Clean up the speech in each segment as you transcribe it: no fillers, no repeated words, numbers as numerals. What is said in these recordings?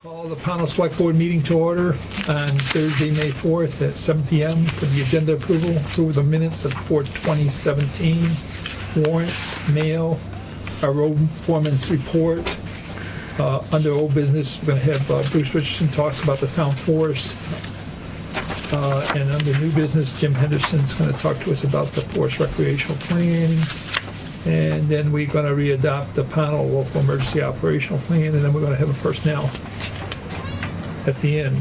Call the Pownal Select Board meeting to order on Thursday, May 4th at 7 p.m. for the agenda approval. Approve the minutes of 4/2017, warrants, mail, our road foreman's report. Under old business, we're going to have Bruce Richardson talks about the town forest. And under new business, Jim Henderson's going to talk to us about the forest recreational plan. And then we're going to re-adopt the Pownal local emergency operational plan, and then we're going to have a personnel at the end.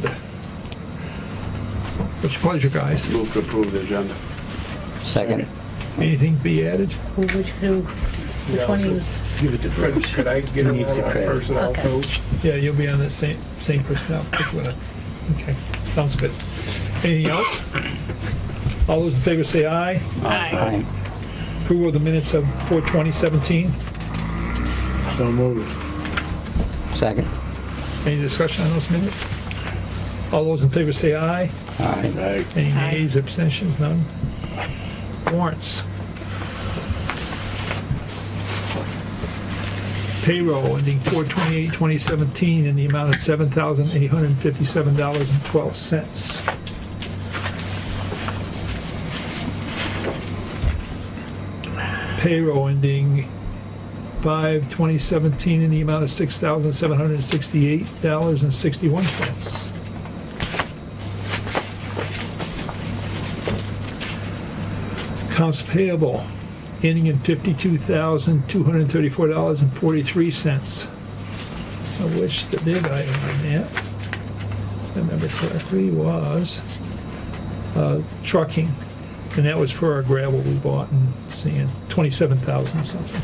What's your pleasure, guys? Move to approve the agenda. Second. Anything to be added? Which one is? Give it to Bruce. Could I get He needs on the credit. personnel Okay. code? Yeah, you'll be on the same personnel. Okay, sounds good. Anything else? All those in favor say aye. Aye. Approval of the minutes of 4/2017. So moved. Second. Any discussion on those minutes? All those in favor say aye. Aye. Any Aye. nays, abstentions, none? Warrants. Payroll ending 4/28/2017 in the amount of $7,857.12. Payroll ending 5/2017 in the amount of $6,768.61. Accounts payable ending in $52,234.43, of which the big item on that, if I remember correctly, was trucking, and that was for our gravel we bought and sand, $27,000 or something.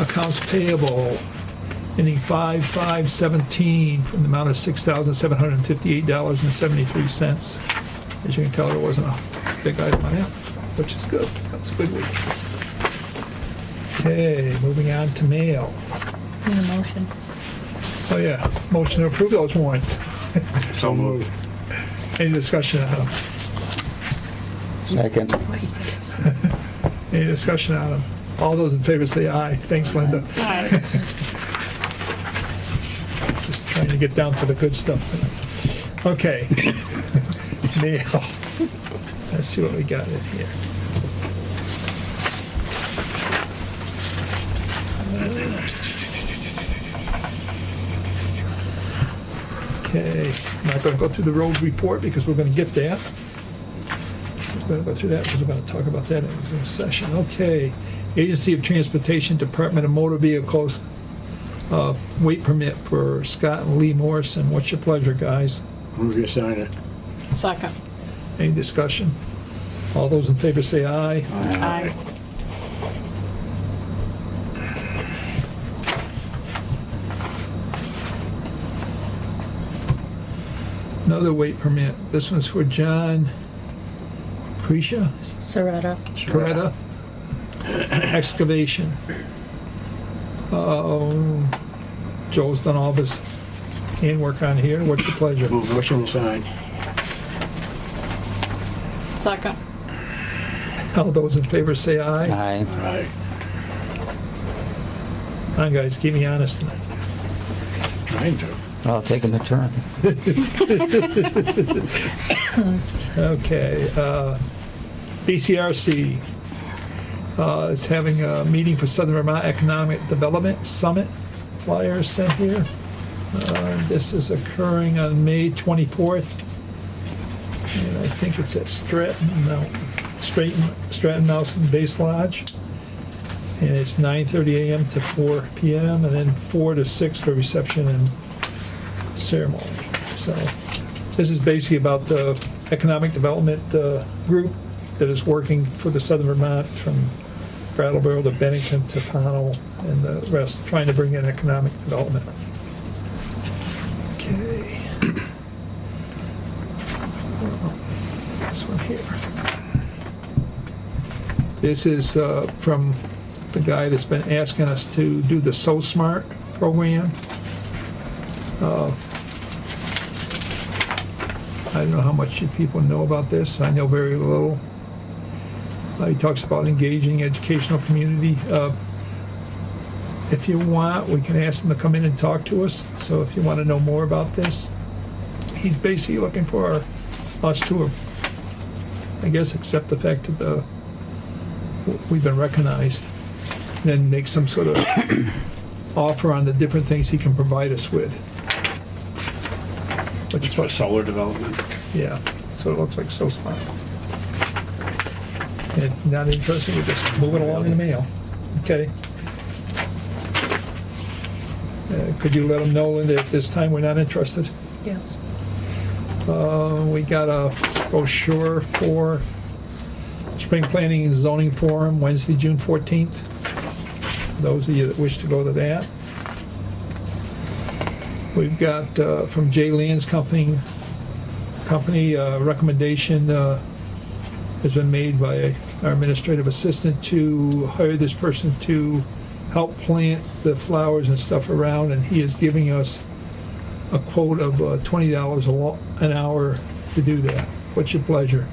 Accounts payable ending 5/5/17 from the amount of $6,758.73. As you can tell, there wasn't a big item on that, which is good. That was a good week. Okay, moving on to mail. Need a motion? Oh yeah, motion to approve those warrants. So moved. Any discussion on them? Second. Any discussion on them? All those in favor say aye. Thanks, Linda. Aye. Just trying to get down to the good stuff tonight. Okay. Mail. Let's see what we got in here. Okay, I'm not going to go through the road report because we're going to get that. We're going to go through that because we're going to talk about that in a session. Okay, Agency of Transportation, Department of Motor Vehicles, weight permit for Scott and Lee Morrison. What's your pleasure, guys? Move your sign it. Second. Any discussion? All those in favor say aye. Aye. Another weight permit. This one's for John Cretia, Soretta. Coretta, excavation. Joel's done all of his handwork on here. What's your pleasure? Motion to sign. Second. All those in favor say aye. Aye. Aye. Come on, guys, keep me honest tonight. Trying to. I'll take him a turn. Okay, BCRC is having a meeting for Southern Vermont Economic Development Summit. Flyers sent here. This is occurring on May 24th. And I think it's at Stratton Mountain Base Lodge. And it's 9:30 a.m. to 4 p.m. and then 4 to 6 for reception and ceremony. So this is basically about the economic development group that is working for the Southern Vermont from Brattleboro to Bennington to Pownal and the rest, trying to bring in economic development. Okay. This one here. This is from the guy that's been asking us to do the So Smart program. I don't know how much you people know about this. I know very little. He talks about engaging educational community. If you want, we can ask him to come in and talk to us. So if you want to know more about this, he's basically looking for us to, I guess, accept the fact that we've been recognized, and then make some sort of offer on the different things he can provide us with. Which for solar development. Yeah, so it looks like so smart. And not interested, we're just moving along in the mail. Okay. Could you let them know, Linda, at this time we're not interested? Yes. We got a brochure for Spring Planning and Zoning Forum, Wednesday, June 14th. Those of you that wish to go to that. We've got from Jay Land's company recommendation has been made by our administrative assistant to hire this person to help plant the flowers and stuff around, and he is giving us a quote of $20 an hour to do that. What's your pleasure?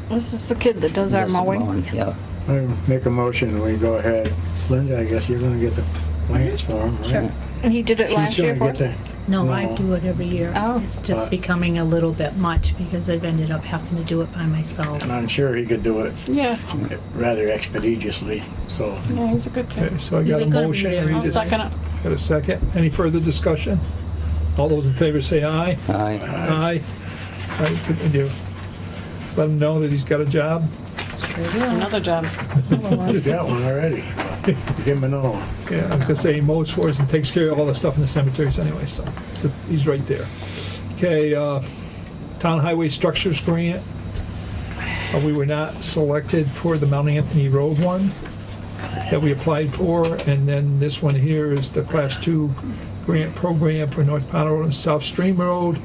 This is the kid that does our mowing. Yeah. I make a motion, we go ahead. Linda, I guess you're gonna get the plants for him, right? Sure. And he did it last She's year gonna for get us? No, I do it every year. Oh. It's just becoming a little bit much because I've ended up having to do it by myself. And I'm sure he could do it Yeah, rather expeditiously, so. yeah, he's a good kid. Okay, so I got a You're gonna be motion. there. Read I'll this. second it. Got a second. Any further discussion? All those in favor say aye. Aye. Aye. Aye, continue. Let him know that he's got a job. Another job. He's got one already. Give him another one. Yeah, I was gonna say he mows for us and takes care of all the stuff in the cemeteries anyway, so he's right there. Okay, Town Highway Structures Grant. We were not selected for the Mount Anthony Road one that we applied for, and then this one here is the Class 2 grant program for North Pownal Road and South Stream Road,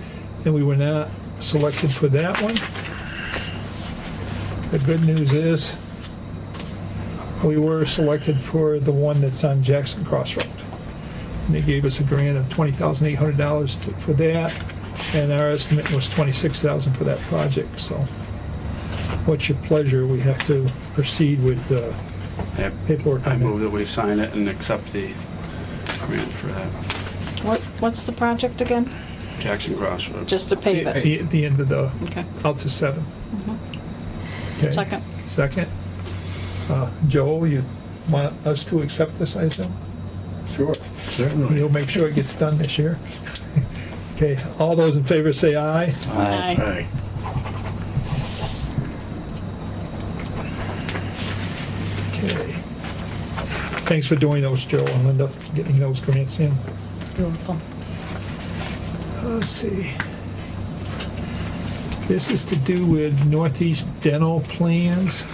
and we were not selected for that one. The good news is we were selected for the one that's on Jackson Cross Road. And they gave us a grant of $20,800 for that, and our estimate was $26,000 for that project. So what's your pleasure? We have to proceed with paperwork I on move that. that we sign it and accept the grant for that. What's the project again? Jackson Crossroads. Just to pave it? At the end of the, Okay. out to 7. Okay. Second. Second. Joel, you want us to accept this, I assume? Sure. Certainly. You'll make sure it gets done this year. Okay, all those in favor say aye. Aye. Aye. Okay. Thanks for doing those, Joe and Linda, getting those grants in. You're welcome. Let's see. This is to do with Northeast Dental Plans.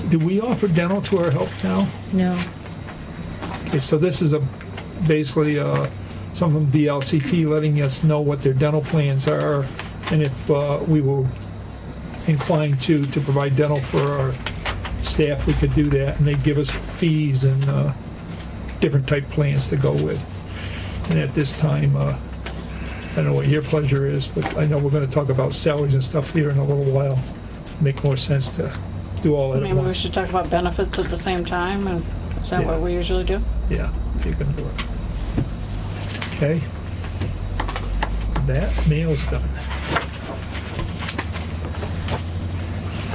Do we offer dental to our help now? No, Okay, so this is basically some from DLCT letting us know what their dental plans are, and if we were inclined to provide dental for our staff, we could do that, and they give us fees and different type plans to go with. And at this time, I don't know what your pleasure is, but I know we're going to talk about salaries and stuff here in a little while. Make more sense to do all that at Maybe we once. should talk about benefits at the same time, and is that Yeah. what we usually do? Yeah, if you're gonna do it. Okay. That mail's done.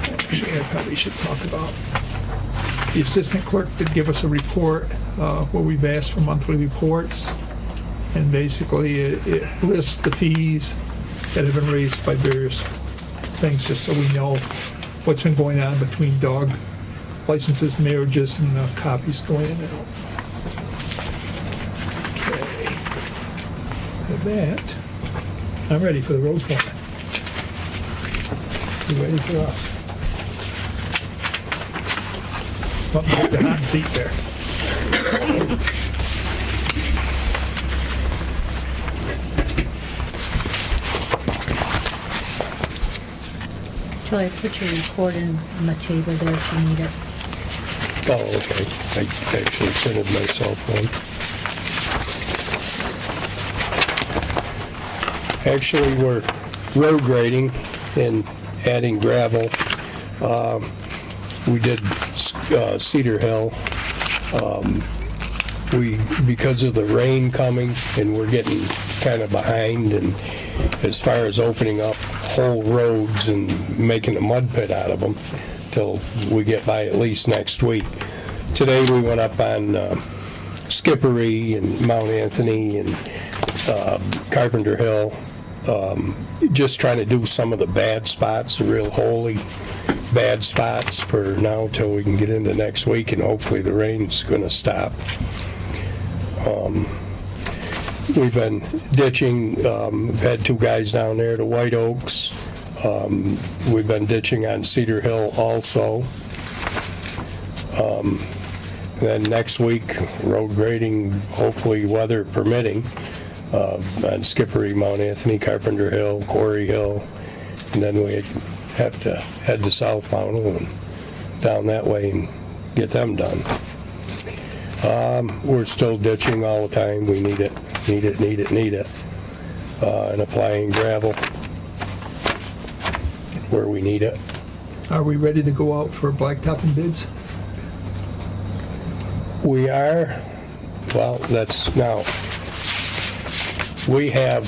Actually, I probably should talk about, the assistant clerk did give us a report where we've asked for monthly reports. And basically, it lists the fees that have been raised by various things, just so we know what's been going on between dog licenses, marriages, and copies going in and out. Okay. With that, I'm ready for the road foreman. You ready for us? Let me take the hot seat there. Till I put your report in on the table there if you need it. Oh, okay. I actually printed myself one. Actually, we're road grading and adding gravel. we did Cedar Hill. Because of the rain coming, and we're getting kind of behind, and as far as opening up whole roads and making a mud pit out of them, till we get by at least next week. Today we went up on Skippery and Mount Anthony and Carpenter Hill, just trying to do some of the bad spots, the real holy bad spots for now till we can get into next week, and hopefully the rain's going to stop. We've been ditching, we've had 2 guys down there to White Oaks. We've been ditching on Cedar Hill also. Then next week, road grading, hopefully weather permitting, on Skippery, Mount Anthony, Carpenter Hill, Quarry Hill, and then we have to head to South Pownal and down that way and get them done. We're still ditching all the time. We need it. And applying gravel where we need it. Are we ready to go out for blacktopping bids? We are, well, that's now, we have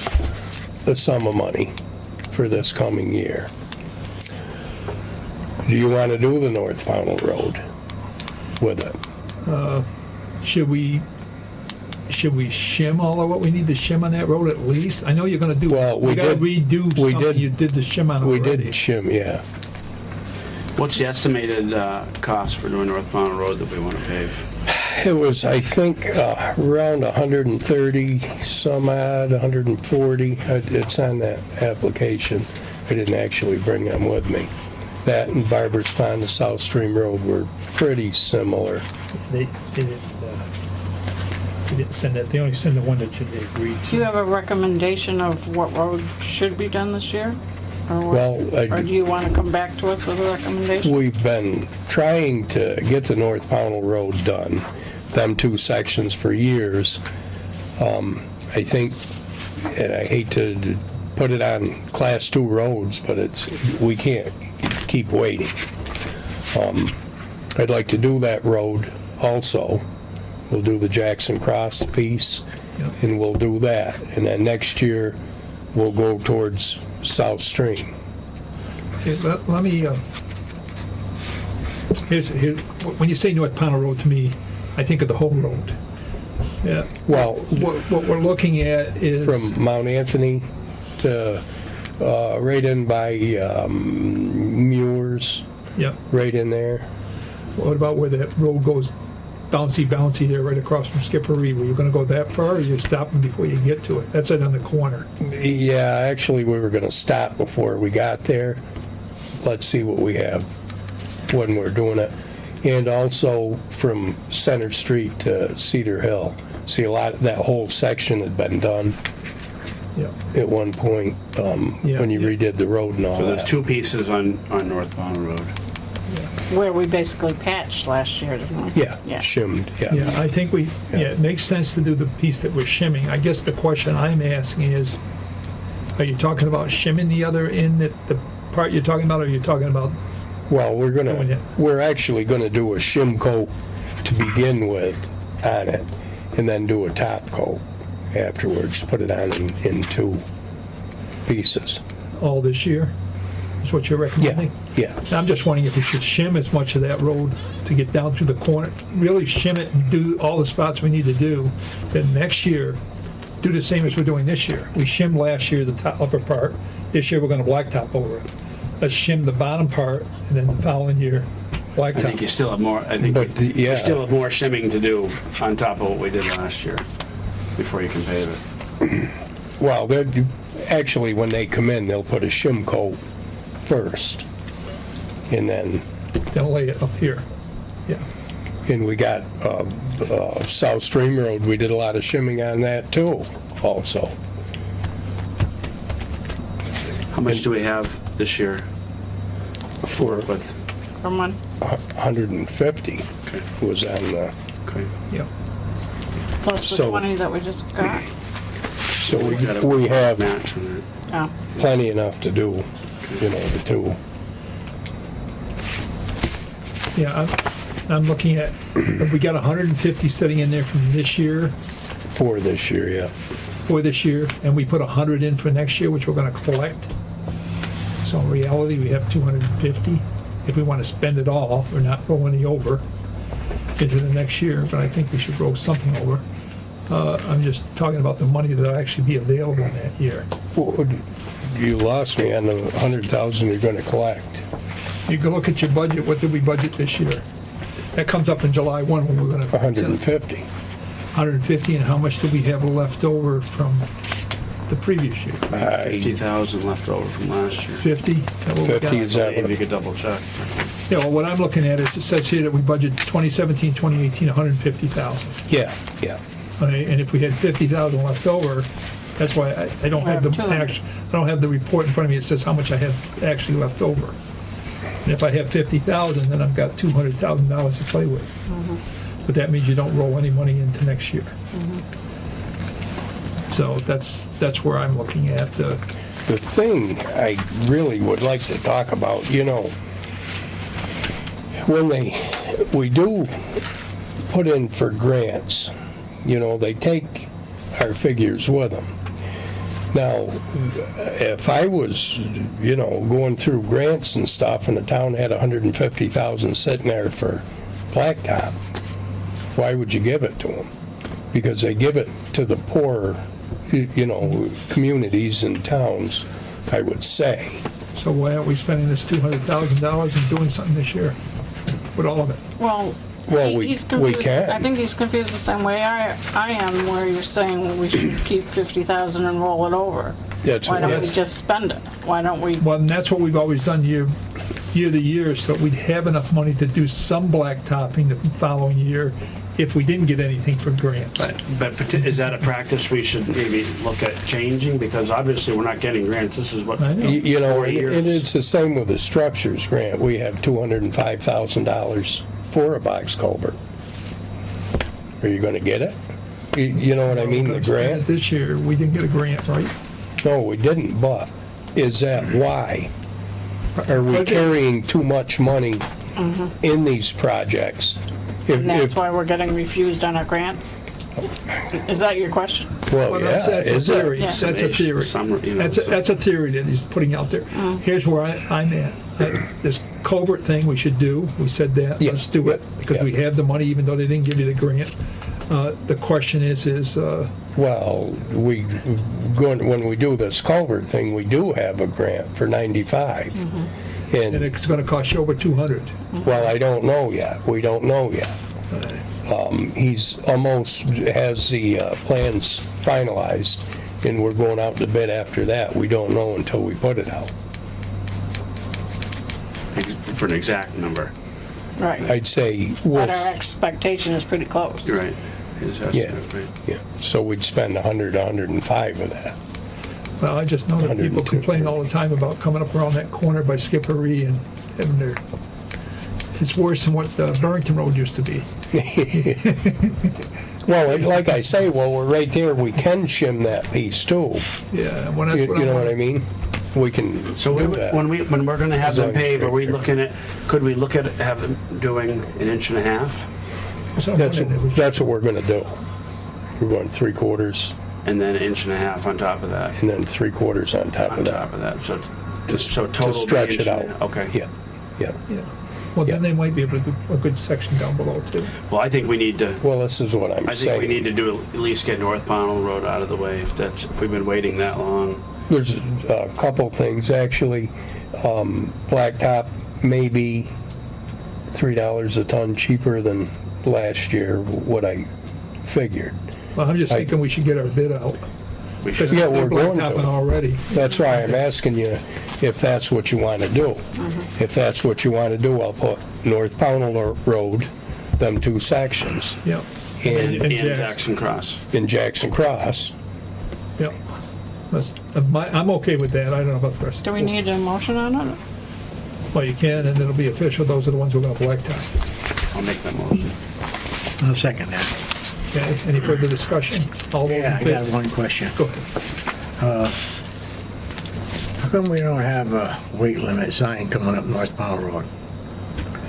a sum of money for this coming year. Do you want to do the North Pownal Road with it? Should we shim all of what we need to shim on that road at least? I know you're gonna do, Well, we we gotta did- redo we something did- you did the shim on We already. did shim, yeah. What's the estimated cost for doing North Pownal Road that we want to pave? It was, I think, around 130 some odd, 140. It's on that application. I didn't actually bring them with me. That and Barber's Pond to South Stream Road were pretty similar. They didn't send that, they only send the one that they agreed Do you to. have a recommendation of what road should be done this year? Or what? Well, Or do you want to come back to us with a recommendation? we've been trying to get the North Pownal Road done, them 2 sections for years. I think, and I hate to put it on Class 2 roads, but we can't keep waiting. I'd like to do that road also. We'll do the Jackson Cross piece, Yep. and we'll do that. And then next year, we'll go towards South Stream. Okay, let me, here's, when you say North Pownal Road to me, I think of the whole road. Yeah, Well, what we're looking at is. from Mount Anthony to right in by Muir's, Yeah, right in there. what about where that road goes bouncy there right across from Skippery? Were you gonna go that far, or you stopping before you get to it? That's it on the corner. Yeah, actually, we were gonna stop before we got there. Let's see what we have when we're doing it. And also from Center Street to Cedar Hill. See, that whole section had been done Yeah, at one point, Yeah, when you yeah. redid the road and all So there's that. 2 pieces on North Pownal Road. Where we basically patched last year, didn't we? Yeah, Yeah. shimmed, yeah, I think it makes sense to do the piece that we're shimming. I guess the question I'm asking is, are you talking about shimming the other end, the part you're talking about, or are you talking about, Well, Doing it. we're actually gonna do a shim coat to begin with on it, and then do a top coat afterwards, put it on in 2 pieces. all this year? Is what you're recommending? Yeah, I'm just wondering if we should shim as much of that road to get down through the corner, really shim it and do all the spots we need to do. Then next year, do the same as we're doing this year. We shimmed last year the upper part. This year, we're gonna blacktop over it. Let's shim the bottom part, and then the following year, I think you blacktop. still have more, I think But, yeah. you still have more shimming to do on top of what we did last year before you can pave it. well, actually, when they come in, they'll put a shim coat first, and then, Then lay it up here. Yeah, and we got South Stream Road, we did a lot of shimming on that too, also. How much do we have this year to For work with? From one? 150 Okay, was on the, okay. yeah. Plus the So- 20 that we just got? so gotta we have match on Oh, plenty enough to do, the 2. Yeah, I'm looking at, we got 150 sitting in there from this year, For this year, yeah. for this year, and we put 100 in for next year, which we're gonna collect. So in reality, we have 250. If we wanna spend it all, or not roll any over into the next year, but I think we should roll something over. I'm just talking about the money that'll actually be available in that year. Well, you lost me on the 100,000 you're gonna collect. You can look at your budget, what did we budget this year? That comes up in July 1 when we're gonna. 150. 150, and how much do we have left over from the previous year? 50,000 left over from last year. 50? Is that what we got? 50 is that If you what? could double check. Yeah, well, what I'm looking at is, it says here that we budget 2017, 2018, 150,000. Yeah, yeah. Okay, and if we had 50,000 left over, that's why I don't have the, We have 200. I don't have the report in front of me, it says how much I have actually left over. And if I have 50,000, then I've got $200,000 to play with. But that means you don't roll any money into next year. So that's where I'm looking at. The thing I really would like to talk about, you know, when we do put in for grants, you know, they take our figures with them. Now, if I was, you know, going through grants and stuff and the town had 150,000 sitting there for blacktop, why would you give it to them? Because they give it to the poor, you know, communities and towns, I would say. So why aren't we spending this $200,000 and doing something this year with all of it? Well, Well, he's we confused. can. I think he's confused the same way I am, where you're saying we should keep 50,000 and roll it over. That's Why what don't we Yes. just spend it? Why don't we? Well, and that's what we've always done year to year, so that we'd have enough money to do some blacktopping the following year if we didn't get anything from grants. But is that a practice we should maybe look at changing? Because obviously we're not getting grants. This is what, I know. You know, 4 and years. it's the same with the structures grant. We have $205,000 for a box culvert. Are you gonna get it? You know what I mean, the grant? This year, we didn't get a grant, right? No, we didn't, but is that why? Are we carrying too much money in these projects? And that's why we're getting refused on our grants? Is that your question? Well, Well, yeah, that's a is theory. it? Yeah. That's a theory. Some, you know, That's a theory that he's putting out there. Here's where I'm at. This culvert thing we should do, we said that, Yeah. let's do it, because Yeah. we have the money even though they didn't give you the grant. The question is, Well, when we do this culvert thing, we do have a grant for 95. and And, it's gonna cost you over 200. well, I don't know yet. We don't know yet. He's almost has the plans finalized, and we're going out to bid after that. We don't know until we put it out. for an exact number. Right. I'd say, But our expectation is pretty close. You're right. His estimate, right? yeah, so we'd spend 100, 105 of that. Well, I just know that people 102. complain all the time about coming up around that corner by Skippery and having their, it's worse than what Burrington Road used to be. Well, like I say, well, we're right there, we can shim that piece too. Yeah, well, that's You what know what I I'm, mean? We can So do that. when we're gonna have As them long as pave, are we they're- looking at, could we look at have them doing an inch and a half? That's what we're gonna do. We're going 3/4 And then an inch and a half on top of that, and then 3/4 on top on of top that. of that, so, To- so To total. stretch inch it and a out. half. Okay. Yeah, yeah. yeah. Well, then Yeah. they might be able to do a good section down below too. Well, I think we need to, Well, this is what I'm I think we need saying. to do, at least get North Pownal Road out of the way, if we've been waiting that long. There's a couple things, actually. Blacktop may be $3 a ton cheaper than last year, what I figured. Well, I'm just I- thinking we should get our bid out. We Because should, Yeah, they're we're going to. blacktopping already. That's why I'm asking you if that's what you want to do. If that's what you want to do, I'll put North Pownal Road, them two sections, Yeah, and and Jackson. Jackson Cross. in Jackson Cross. yeah. I'm okay with that. I don't know about the rest. Do we need a motion on it? Well, you can, and it'll be official. Those are the ones we're gonna blacktop. I'll make that motion. I'll second that. Okay, any further discussion? All those Yeah, in I got favor? one question. Go ahead. How come we don't have a weight limit sign coming up North Pownal Road?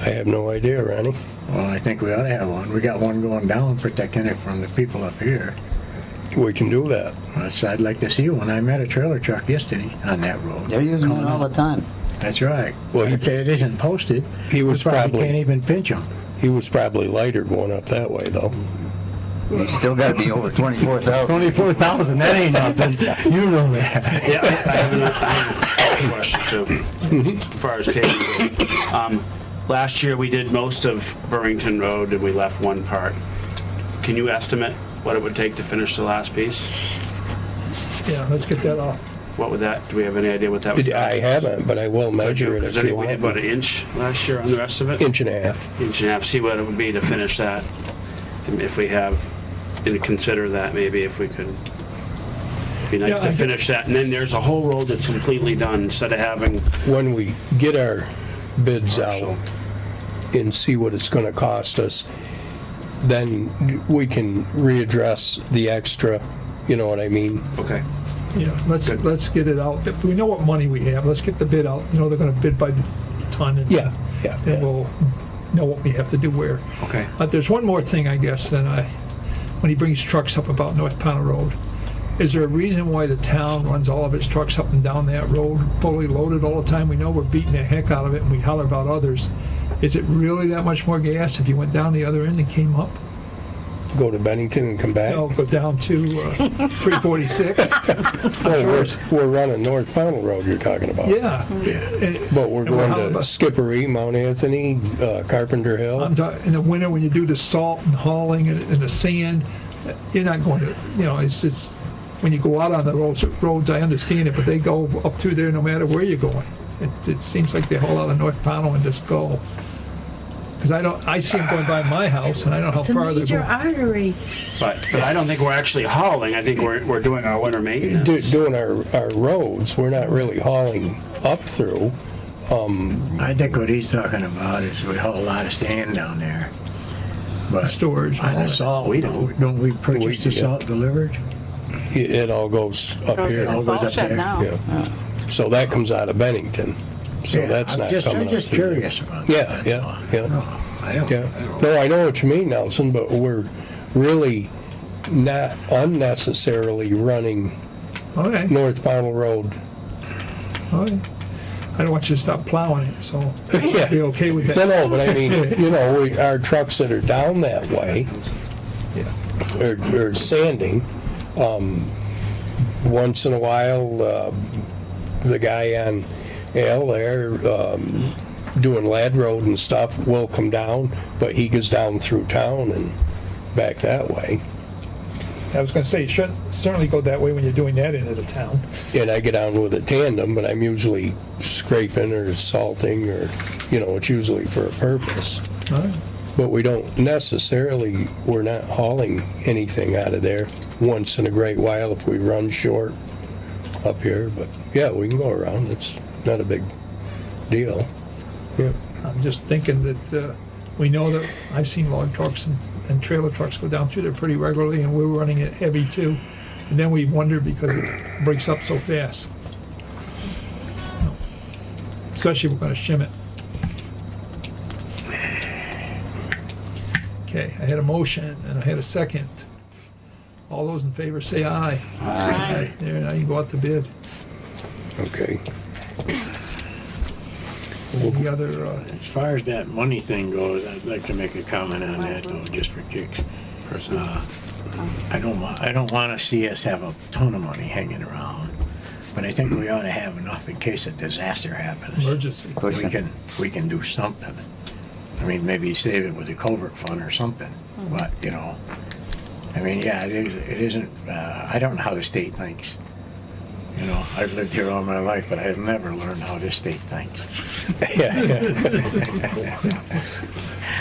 I have no idea, Ronnie. Well, I think we ought to have one. We got one going down protecting it from the people up here. We can do that. I'd like to see one. I met a trailer truck yesterday on that road. They're using it all the time. That's right. Well, Well, if it isn't posted, he was we probably- can't even pinch them. He was probably lighter going up that way, though. You still got to be over 24,000. 24,000, that ain't nothing. You know that. Yeah, I have another question too, as far as paving goes. Last year, we did most of Burrington Road and we left one part. Can you estimate what it would take to finish the last piece? Yeah, let's get that off. What would that, do we have any idea what that would cost? I haven't, but I will measure it Is if there you any- we had want. about an inch last year on the rest of it? Inch and a half. Inch and a half, see what it would be to finish that. And if we have, and consider that maybe if we could. Be nice Yeah, I to think- finish that, and then there's a whole road that's completely done, instead of having When we get our bids partial. out and see what it's gonna cost us, then we can readdress the extra, you know what I mean? Okay. Yeah, let's get it out. If we know what money we have, let's get the bid out. You know, they're gonna bid by the ton and. Yeah. And we'll know what we have to do where. Okay. There's one more thing, I guess, when he brings trucks up about North Pownell Road. Is there a reason why the town runs all of its trucks up and down that road fully loaded all the time? We know we're beating the heck out of it and we holler about others. Is it really that much more gas if you went down the other end and came up? Go to Bennington and come back? No, go down to 346? Oh, we're running North Pownell Road you're talking about. Yeah. But we're And going hollering to about- Skippery, Mount Anthony, Carpenter Hill. I'm talking, in the winter when you do the salt and hauling and the sand, you're not going to, it's just, when you go out on the roads, I understand it, but they go up through there no matter where you're going. It seems like they haul out of North Pownell and just go. Because I see them going by my house and I don't know how It's a far they're major going. artery. But I don't think we're actually hauling, I think we're doing our winter maintenance. Doing our roads, we're not really hauling up through. I think what he's talking about is we haul a lot of sand down there. But Storage and on all the that. salt, We don't we purchase the yeah. salt delivered? It all goes up Goes to here. the goes salt up shed there. now. Yeah. So that comes out of Bennington. So Yeah, that's not coming I'm up just through there. curious about that. Yeah, yeah, yeah. No, I don't. Yeah. No, I know what you mean, Nelson, but we're really not unnecessarily running Okay, North Pownell Road. okay. I don't want you to stop plowing it, so Yeah. be okay with No, that. no, but I mean, our trucks that are down that way Yeah. are sanding. Once in a while, the guy on L there, doing Lad Road and stuff will come down, but he goes down through town and back that way. I was gonna say, you shouldn't certainly go that way when you're doing that into the town. And I get on with a tandem, but I'm usually scraping or salting or, it's usually for a purpose. All right. But we don't necessarily, we're not hauling anything out of there once in a great while if we run short up here. But yeah, we can go around. It's not a big deal. Yeah. I'm just thinking that we know that I've seen log trucks and trailer trucks go down through there pretty regularly, and we're running it heavy too. And then we wonder because it breaks up so fast. Especially if we're gonna shim it. Okay, I had a motion and I had a second. All those in favor say aye. Aye. There, now you go out to bid. Okay. The other, As far as that money thing goes, I'd like to make a comment on that though, just for kicks. I don't want to see us have a ton of money hanging around, but I think we ought to have enough in case a disaster happens. emergency. We can do something. I mean, maybe save it with the culvert fund or something, but, I mean, yeah, it isn't, I don't know how the state thinks. I've lived here all my life, but I've never learned how this state thinks.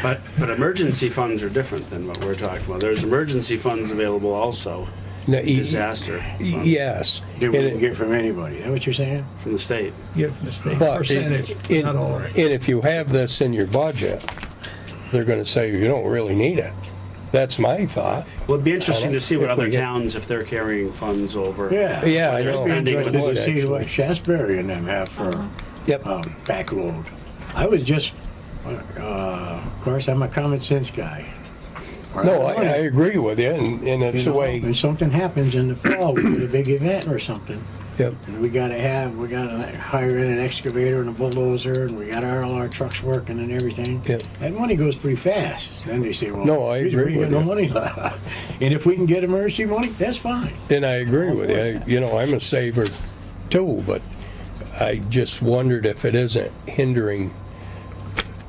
But emergency funds are different than what we're talking about. There's emergency funds available also, Now, disaster funds Yes. That we And can it- get from anybody. Is that what you're saying? from the state. Get from the state But percentage, not all of it. and if you have this in your budget, they're going to say you don't really need it. That's my thought. Well, it'd be interesting to see what If we other get- tons, if they're carrying funds over. Yeah. Yeah, I They're know. spending But with did would, you see actually. what Shasberry and them have for Yep. backload? I was just Of course, I'm a common sense guy. No, I agree with you, and it's the way, If something happens in the fall, we get a big event or something, yep, and we gotta hire in an excavator and a bulldozer, and we got all our trucks working and everything. Yep. That money goes pretty fast. Then they say, well, No, I geez, agree we with got no you. money left. And if we can get emergency money, that's fine. and I agree with you. You know, I'm a saver too, but I just wondered if it isn't hindering,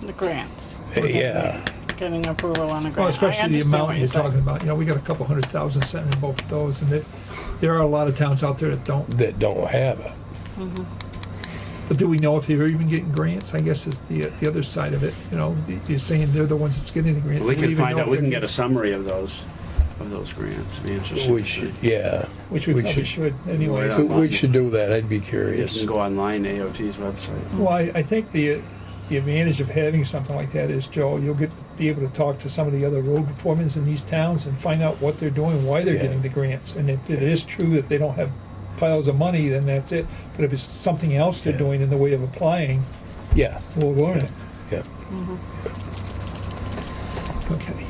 The grants. yeah, Getting approval on a grant. Well, I especially the understand amount what you're saying. talking about. You know, we got a couple 100,000 sitting in both of those, and there are a lot of towns out there that don't. that don't have it. But do we know if you're even getting grants? I guess is the other side of it. You know, you're saying they're the ones that's getting the grants. We Do can even find know out, if we they're can get a getting- summary of those grants. The answer should We should, yeah. Which we probably should anyways. Yeah. We should do that, I'd be You curious. can go online, AOT's website. Well, I think the advantage of having something like that is, Joe, you'll be able to talk to some of the other road foremen in these towns and find out what they're doing, why they're Yeah. getting the grants. And if it is true that they don't have piles of money, then that's it. But if it's something else they're Yeah. doing in the way of applying, Yeah, we'll learn it. yeah. Okay.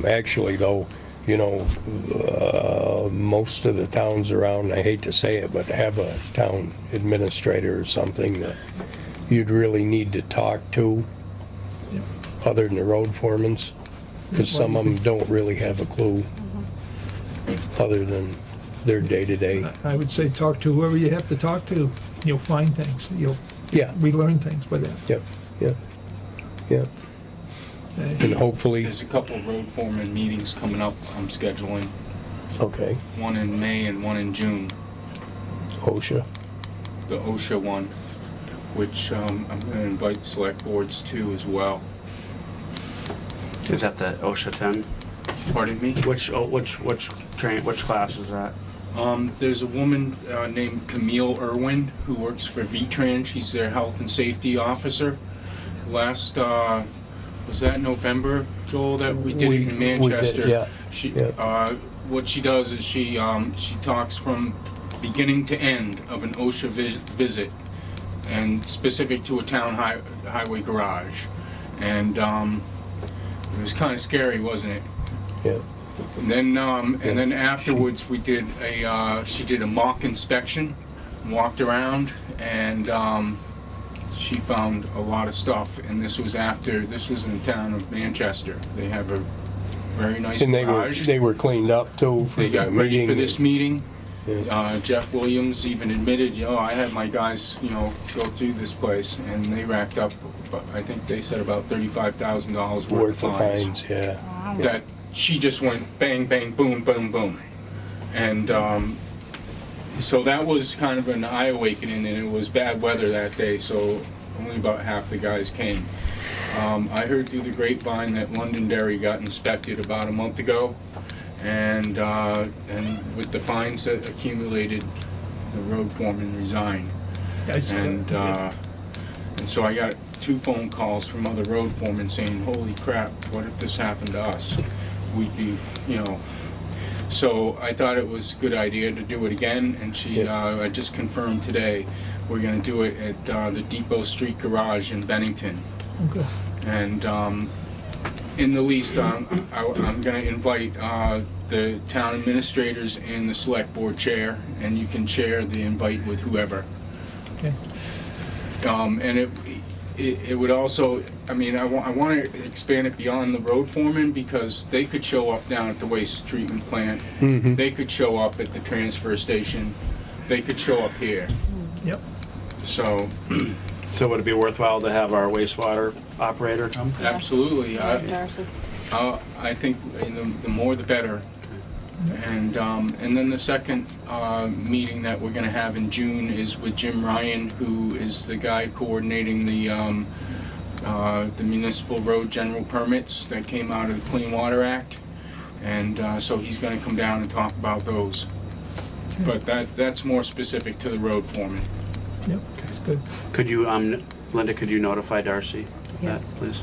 Actually, though, you know, most of the towns around, I hate to say it, but have a town administrator or something that you'd really need to talk to, Yeah. other than the road foremans, because some of them don't really have a clue, other than their day-to-day. I would say talk to whoever you have to talk to. You'll find things. Yeah, We learn things by that. yep, yep, yep. Okay. And hopefully, There's a couple of road foreman meetings coming up I'm scheduling, okay, one in May and one in June. OSHA, The OSHA one, which I'm gonna invite select boards to as well. Is that the OSHA 10? Pardon me? Which class is that? There's a woman named Camille Irwin who works for VTran. She's their health and safety officer. Last, was that November, Joel, that we did it in we did, Manchester? yeah, She, yeah. what she does is she talks from beginning to end of an OSHA visit, and specific to a town highway garage. And it was kind of scary, wasn't it? yeah. And then afterwards, we did she did a mock inspection, walked around, and she found a lot of stuff. And this was in the town of Manchester. They have a very nice And garage. they were cleaned up too for They the got ready for meeting. this meeting. Yeah. Jeff Williams even admitted, I had my guys, go through this place, and they racked up, I think they said about $35,000 Worth of fines, yeah. that she just went bang, bang, boom, boom, boom. And so that was kind of an eye-awakening, and it was bad weather that day, so only about half the guys came. I heard through the grapevine that Londonderry got inspected about a month ago, and with the fines that accumulated, the road foreman resigned. I see that. And so I got 2 phone calls from other road foremen saying, holy crap, what if this happened to us? We'd be, So I thought it was a good idea to do it again, and I just confirmed today, we're gonna do it at the Depot Street Garage in Bennington. Okay. And in the least, I'm gonna invite the town administrators and the select board chair, and you can share the invite with whoever. Okay. And it would also, I want to expand it beyond the road foreman, because they could show up down at the waste treatment plant. Mhm. They could show up at the transfer station. They could show up here. Yep. So, So would it be worthwhile to have our wastewater operator come? absolutely. Right, Darcy? I think the more the better. And then the second meeting that we're going to have in June is with Jim Ryan, who is the guy coordinating the municipal road general permits that came out of the Clean Water Act. And so he's going to come down and talk about those. But that's more specific to the road foreman. Yep. That's good. Could you, Linda, could you notify Darcy of Yes. that, please?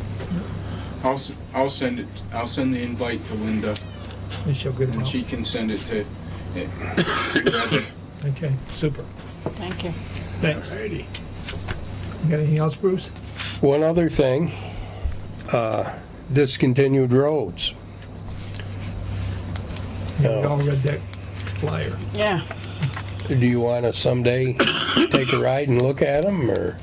I'll send it. I'll send the invite to Linda, And she'll get it and out. she can send it to whoever. Okay. Super. Thank you. Thanks. Alrighty. You got anything else, Bruce? One other thing, discontinued roads. We all read that flyer. Yeah. Do you want to someday take a ride and look at them, or?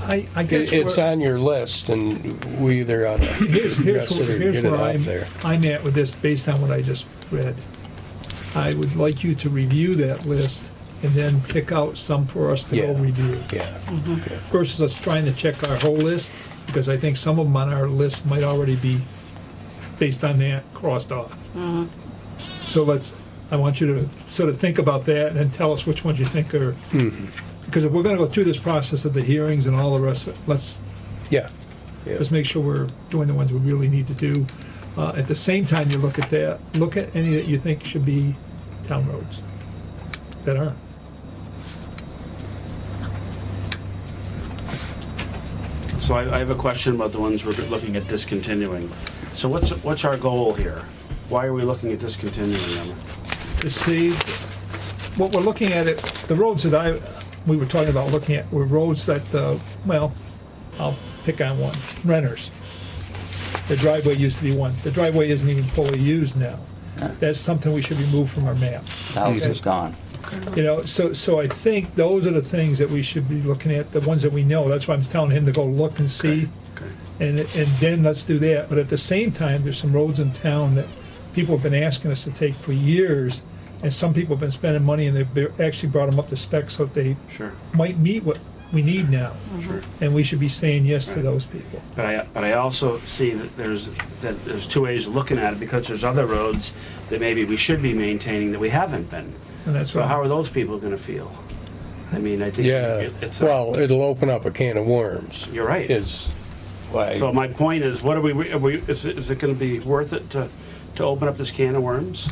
I guess It's we're- on your list, and we either ought to here's address it or where get it I'm off there. at with this based on what I just read. I would like you to review that list and then pick out some for us to go Yeah. review. Yeah, Versus us trying to check our whole list, because I think some of them on our list might already be, based on that, crossed off. So I want you to sort of think about that and then tell us which ones you think are, because if we're gonna go through this process of the hearings and all the rest, let's yeah. just make sure we're doing the ones we really need to do. At the same time, you look at that, look at any that you think should be town roads that aren't. So I have a question about the ones we're looking at discontinuing. So what's our goal here? Why are we looking at discontinuing them? To see, what we're looking at, the roads that we were talking about looking at were roads that, well, I'll pick on one, renters. The driveway used to be one. The driveway isn't even fully used now. That's something we should remove from our map. The house is gone. You know, so I think those are the things that we should be looking at, the ones that we know. That's why I'm telling him to go look and see. Okay. And then let's do that. But at the same time, there's some roads in town that people have been asking us to take for years. And some people have been spending money and they've actually brought them up to spec so that they Sure. might meet what we need now. Sure. And we should be saying yes to those people. But I also see that there's two ways of looking at it, because there's other roads that maybe we should be maintaining that we haven't been. And that's So how right. are those people gonna feel? I mean, I think Yeah, it's, well, it'll open up a can of worms. you're right. Is why, So my point is, what are we, is it gonna be worth it to open up this can of worms?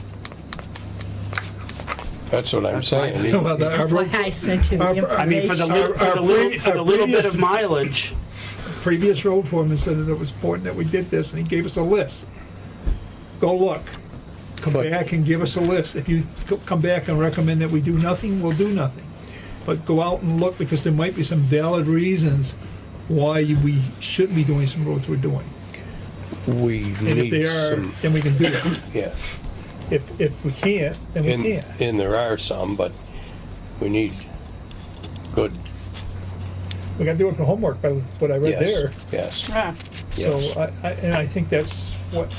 that's what I'm That's my saying. feeling. Well, That's why I sent you the Our- I mean, for the Our little bit previous- of mileage, Previous road foreman said that it was important that we did this, and he gave us a list. Go look. Come But- back and give us a list. If you come back and recommend that we do nothing, we'll do nothing. But go out and look, because there might be some valid reasons why we shouldn't be doing some roads we're doing. We And if need they are, some, then we can do it. yeah, If we can't, then we can't. and there are some, but we need good, We gotta do it for homework by what I read yes, there. yes, Yeah. yes. So I think that's what,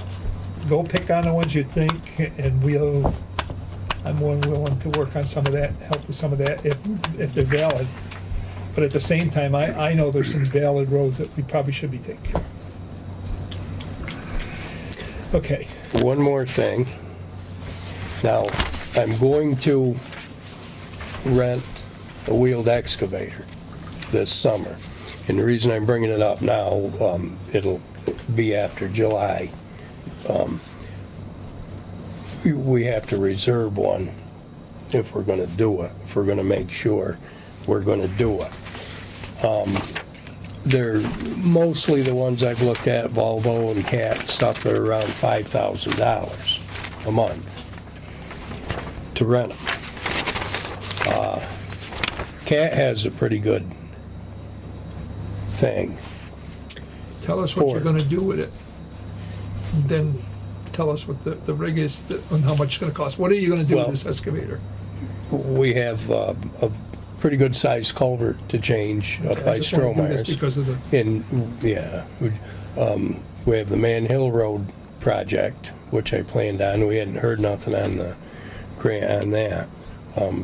go pick on the ones you think, and I'm more than willing to work on some of that, help with some of that if they're valid. But at the same time, I know there's some valid roads that we probably should be taking care of. Okay, One more thing. Now, I'm going to rent a wheeled excavator this summer. And the reason I'm bringing it up now, it'll be after July. We have to reserve one if we're gonna do it, if we're gonna make sure we're gonna do it. They're mostly the ones I've looked at, Volvo and Cat, stuff that are around $5,000 a month to rent them. Cat has a pretty good thing. tell us what you're Ford. gonna do with it. Then tell us what the rig is and how much it's gonna cost. What are you gonna do with Well- this excavator? We have a pretty good sized culvert to change up I by just wanna do this Strohmeyer's. because of the, And, yeah, we have the Man Hill Road project, which I planned on. We hadn't heard nothing on the grant on that.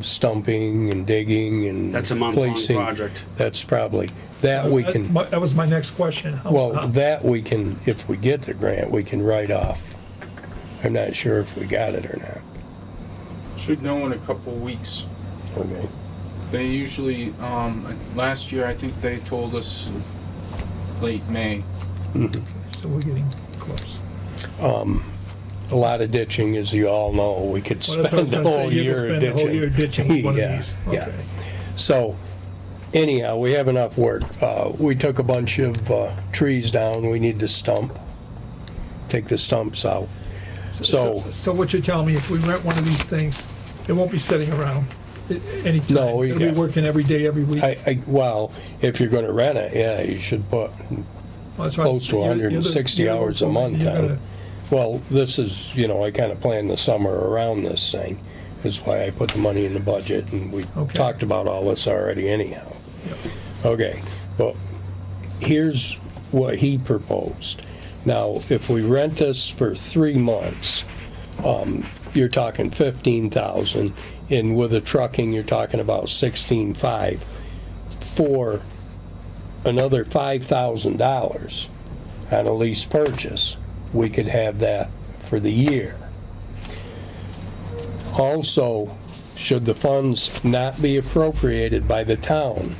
Stumping and digging and that's a month-long placing. project. That's probably, that we can, that was my next question. well, that we can, if we get the grant, we can write off. I'm not sure if we got it or not. Should know in a couple weeks. Okay. They usually, last year, I think they told us late May. So we're getting close. A lot of ditching, as you all know. We could Well, that's what I was spend the gonna say. whole You could year spend the whole year ditching with one of Yeah, these. yeah. Okay. So anyhow, we have enough work. We took a bunch of trees down. We need to stump, take the stumps out. So, So what you're telling me, if we rent one of these things, it won't be sitting around anytime? No, It'll be yeah. working every day, every week? well, if you're gonna rent it, yeah, you should put Well, that's right. close to You're the- 160 you're the hours a local- month you're on. gonna- Well, this is, I kind of planned the summer around this thing, is why I put the money in the budget, and we Okay. talked about all this already anyhow. Okay, well, here's what he proposed. Now, if we rent this for 3 months, you're talking 15,000, and with the trucking, you're talking about 16,500. For another $5,000 on a lease purchase, we could have that for the year. Also, should the funds not be appropriated by the town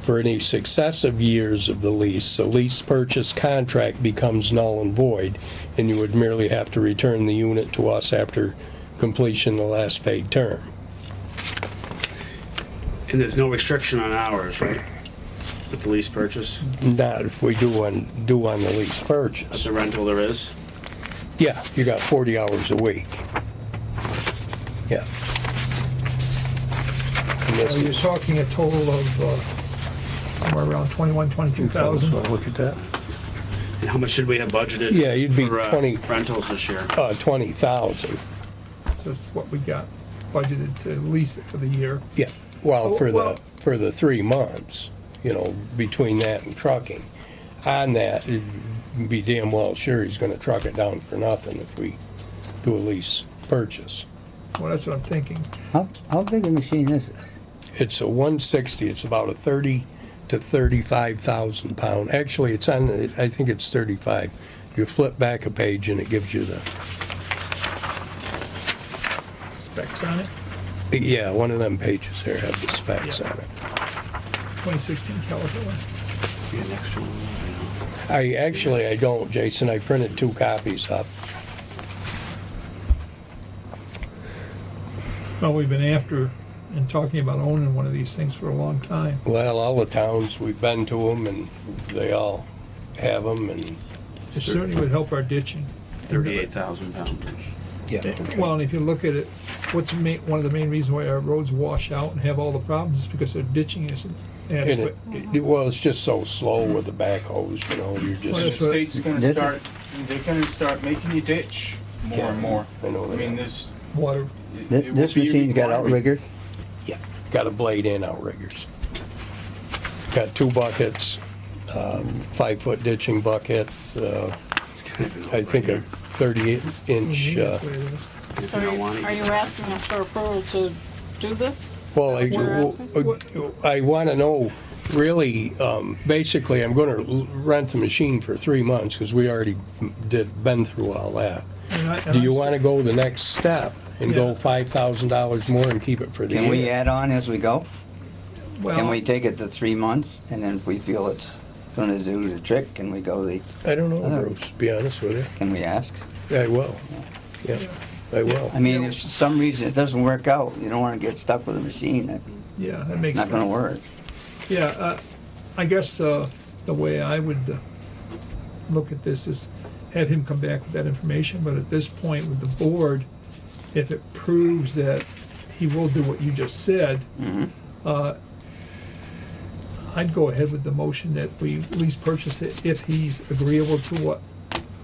for any successive years of the lease purchase contract becomes null and void, and you would merely have to return the unit to us after completion of the last paid term. And there's no restriction on hours, right? With the lease purchase? Not if we do on the lease At purchase. the rental there is? Yeah, you got 40 hours a week. Yeah. And this So you're is- talking a total of somewhere around 21, 22,000. So look at that. And how much should we have budgeted? Yeah, you'd be for, 20. rentals this year? 20,000. That's what we got budgeted to lease it for the year. Yeah, well, Well- for the 3 months, between that and trucking. On that, it'd be damn well sure he's gonna truck it down for nothing if we do a lease purchase. Well, that's what I'm thinking. How big a machine is this? It's a 160, it's about a 30 to 35,000 pound. Actually, it's on, I think it's 35. You flip back a page and it gives you the, Specs on it, yeah, one of them pages there have the specs Yeah. on it. 2016 California. Yeah, next one. I don't, Jason, I printed 2 copies up. Well, we've been after and talking about owning one of these things for a long time. Well, all the towns, we've been to them, and they all have them, and, It certainly would help our ditching. 38,000 pounds. yeah. okay. Well, and if you look at it, one of the main reasons why our roads wash out and have all the problems is because their ditching isn't And adequate. well, it's just so slow with the backhoes, you're Well, The just, that's what- state's gonna This- start, they're gonna start making you ditch more and more. I know I mean, that. this. Water, it will This be a machine's got requirement. outriggers? Yeah, got a blade and outriggers. Got 2 buckets, 5-foot ditching bucket, I think a 38-inch, If So you don't want are it. you asking us for approval to do this? well, We're I want to know, really, basically, I'm going to rent the machine for 3 months, because we already been through all that. Do you want to go the next step and go Yeah. $5,000 more and keep it for the Can we year? add on as we go? Can well, we take it to 3 months, and then if we feel it's gonna do the trick, can we go I don't know, Bruce, to be honest with you. can we ask? I will, yeah, I will. I mean, if for some reason it doesn't work out, you don't wanna get stuck with a machine that's yeah, that makes not sense. gonna work. Yeah, I guess the way I would look at this is have him come back with that information, but at this point with the board, if it proves that he will do what you just said, I'd go ahead with the motion that we at least purchase it if he's agreeable to what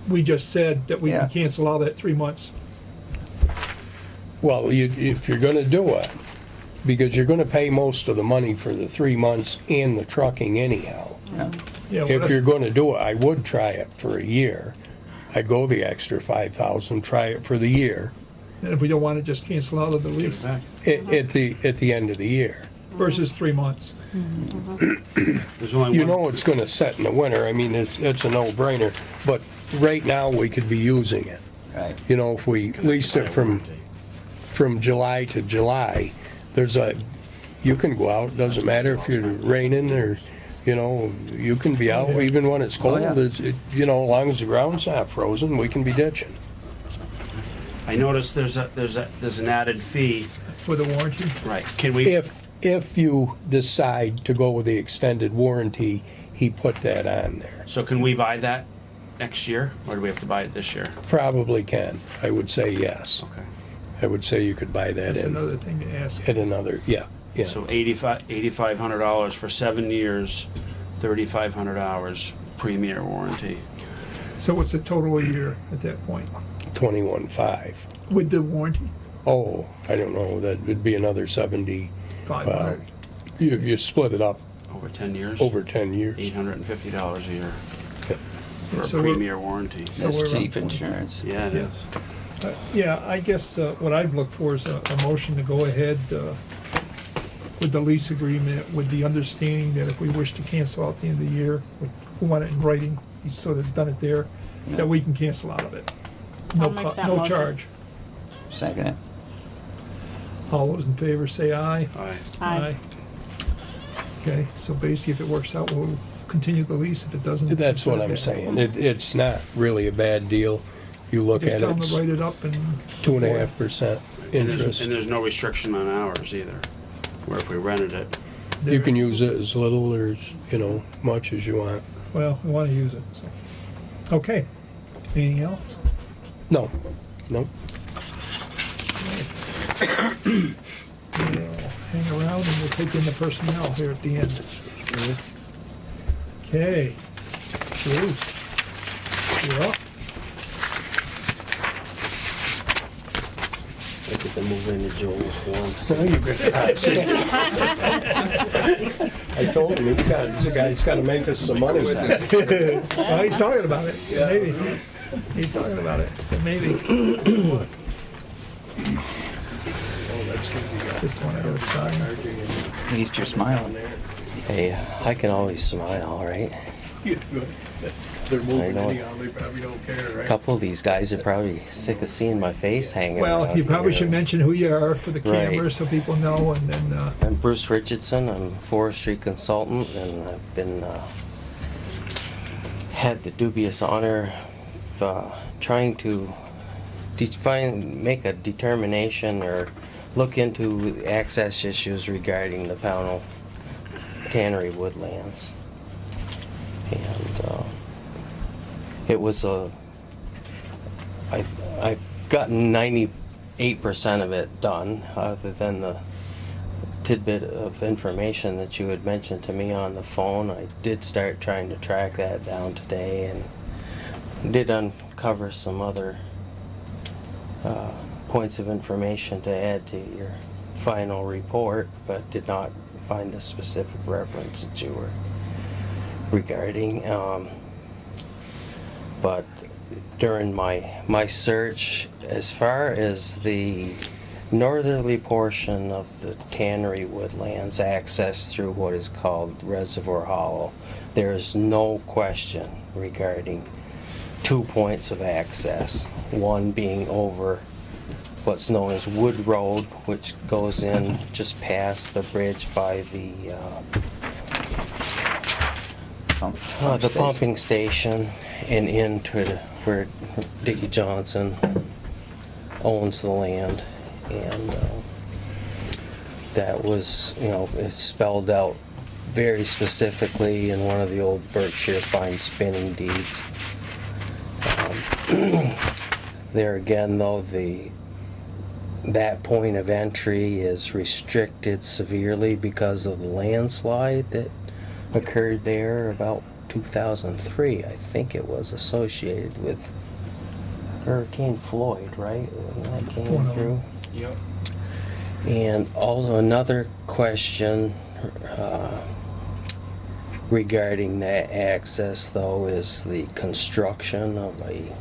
we just said, that we Yeah. can cancel all that 3 months. Well, if you're gonna do it, because you're gonna pay most of the money for the 3 months and the trucking anyhow. Yeah. Yeah, well, If you're gonna do it, I would try it for a year. I'd go the extra 5,000, try it for the year, and if we don't want to just cancel out of the Give lease it back. at the end of the year. versus 3 months. There's only You one. know it's gonna set in the winter, I mean, it's a no-brainer, but right now, we could be using it. Right. If we leased it from July to July, you can go out, doesn't matter if you're raining or, you can be out even when it's cold. yeah. As long as the ground's not frozen, we can be ditching. I noticed there's an added fee. For the warranty? Right. Can we? If you decide to go with the extended warranty, he put that on there. So can we buy that next year, or do we have to buy it this year? Probably can, I would say yes. Okay. I would say you could buy that That's in another thing to ask. at another, yeah. So $8,500 for 7 years, 3,500 hours. premier warranty. So what's the total a year at that point 21.5. with the warranty? Oh, I don't know, that would be another 70. 500. You split it up Over 10 years? over 10 years. $850 a year for a So we're- premier warranty. So we're That's cheap up. insurance. Yeah, it Yeah. is. Yeah, I guess what I'd look for is a motion to go ahead with the lease agreement, with the understanding that if we wish to cancel out at the end of the year, we want it in writing, you sort of done it there, that we can cancel out of it. No, I'll make that no motion. charge. Second it. All those in favor say aye. Aye. Aye. Okay, so basically if it works out, we'll continue the lease. If it doesn't. That's what I'm saying. It's not really a bad deal. You look Just at tell it, them to it's write it up and. 2.5% interest. And there's no restriction on hours either, where if we rented it, You can use it as little or as, much as you want. Well, we want to use it, so. Okay. Anything else? No, no. We'll hang around and we'll take in the personnel here at the end. Okay. Bruce, you're up. I get to move into Joel's forms. No, you could. I told him, he's the guy's got to make us some money. Well, he's talking about it, so maybe. He's talking about it, so maybe. This one I gotta sign. At least you're smiling. Hey, I can always smile, right? They're moving know. anyhow, they probably don't care, A right? couple of these guys are probably sick of seeing my face hanging Well, around you probably here. should mention who you are for the Right. camera so people know, and then, I'm Bruce Richardson. I'm a forestry consultant, and I've been had the dubious honor of trying to make a determination or look into access issues regarding the Pownal Tannery woodlands. And it was I've gotten 98% of it done, other than the tidbit of information that you had mentioned to me on the phone. I did start trying to track that down today and did uncover some other points of information to add to your final report, but did not find the specific reference that you were regarding. But during my search, as far as the northerly portion of the Tannery woodlands access through what is called Reservoir Hollow, there is no question regarding 2 points of access. One being over what's known as Wood Road, which goes in just past the bridge by the pumping station and into where Dickie Johnson owns the land. And that was, it's spelled out very specifically in one of the old Berkshire fine spinning deeds. There again, though, that point of entry is restricted severely because of the landslide that occurred there about 2003. I think it was associated with Hurricane Floyd, right? When that came through. Yep. And also another question regarding that access, though, is the construction of a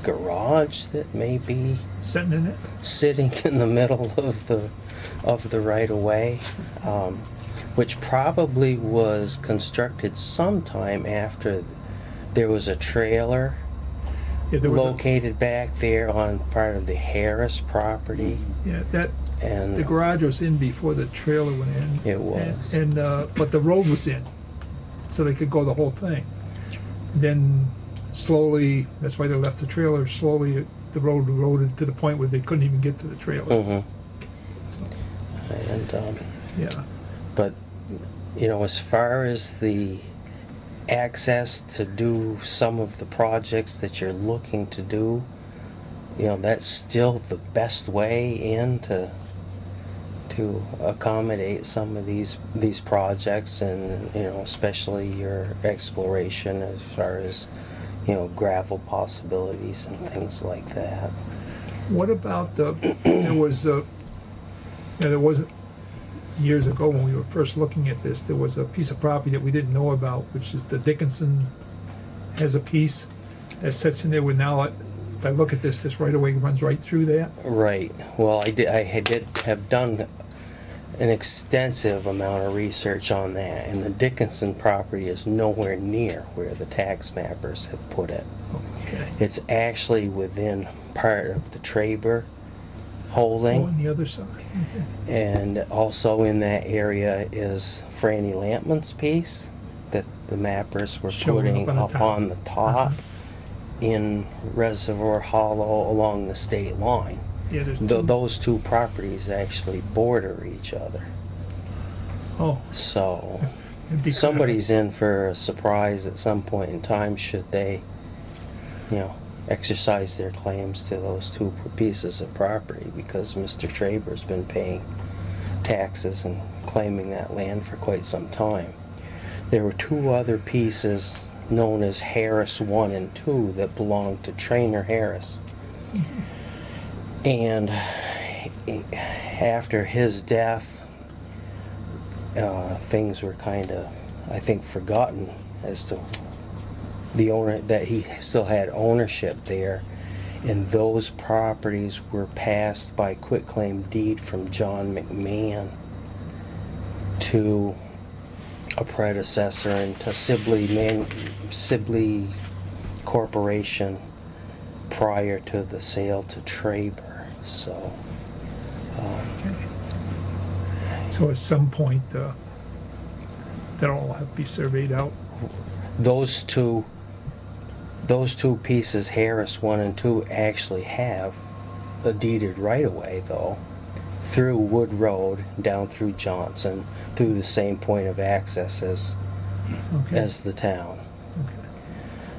garage that may be sitting in it. sitting in the middle of the right of way, which probably was constructed sometime after there was a trailer Yeah, there was located back there on part of the Harris property. Yeah, And the garage was in before the trailer went in. It was. And but the road was in, so they could go the whole thing. Then slowly, that's why they left the trailer, slowly the road eroded to the point where they couldn't even get to the trailer. And Yeah, but as far as the access to do some of the projects that you're looking to do, that's still the best way in to to accommodate some of these projects, and especially your exploration as far as gravel possibilities and things like that. What about there was years ago when we were first looking at this, there was a piece of property that we didn't know about, which is the Dickinson has a piece that sits in there with now, if I look at this right away runs right through that. Right. Well, I did have done an extensive amount of research on that, and the Dickinson property is nowhere near where the tax mappers have put it. Okay. It's actually within part of the Traber holding. Oh, on the other side. Okay. And also in that area is Franny Lampman's piece that the mappers were Showing putting up up on the top in Reservoir Hollow along the state line. Yeah, there's two. Those two properties actually border each other. Oh, So it'd be somebody's in for a surprise at some point in time should they, exercise their claims to those two pieces of property, because Mr. Traber's been paying taxes and claiming that land for quite some time. There were two other pieces known as Harris 1 and 2 that belonged to Trainer Harris. And after his death, things were kind of, I think, forgotten as to the owner, that he still had ownership there, and those properties were passed by quitclaim deed from John McMahon to a predecessor and to Sibley Corporation prior to the sale to Traber. So So at some point, that'll all have to be surveyed out. those two pieces, Harris 1 and 2, actually have a deeded right-of-way, though, through Wood Road, down through Johnson, through the same point of access as Okay. the town.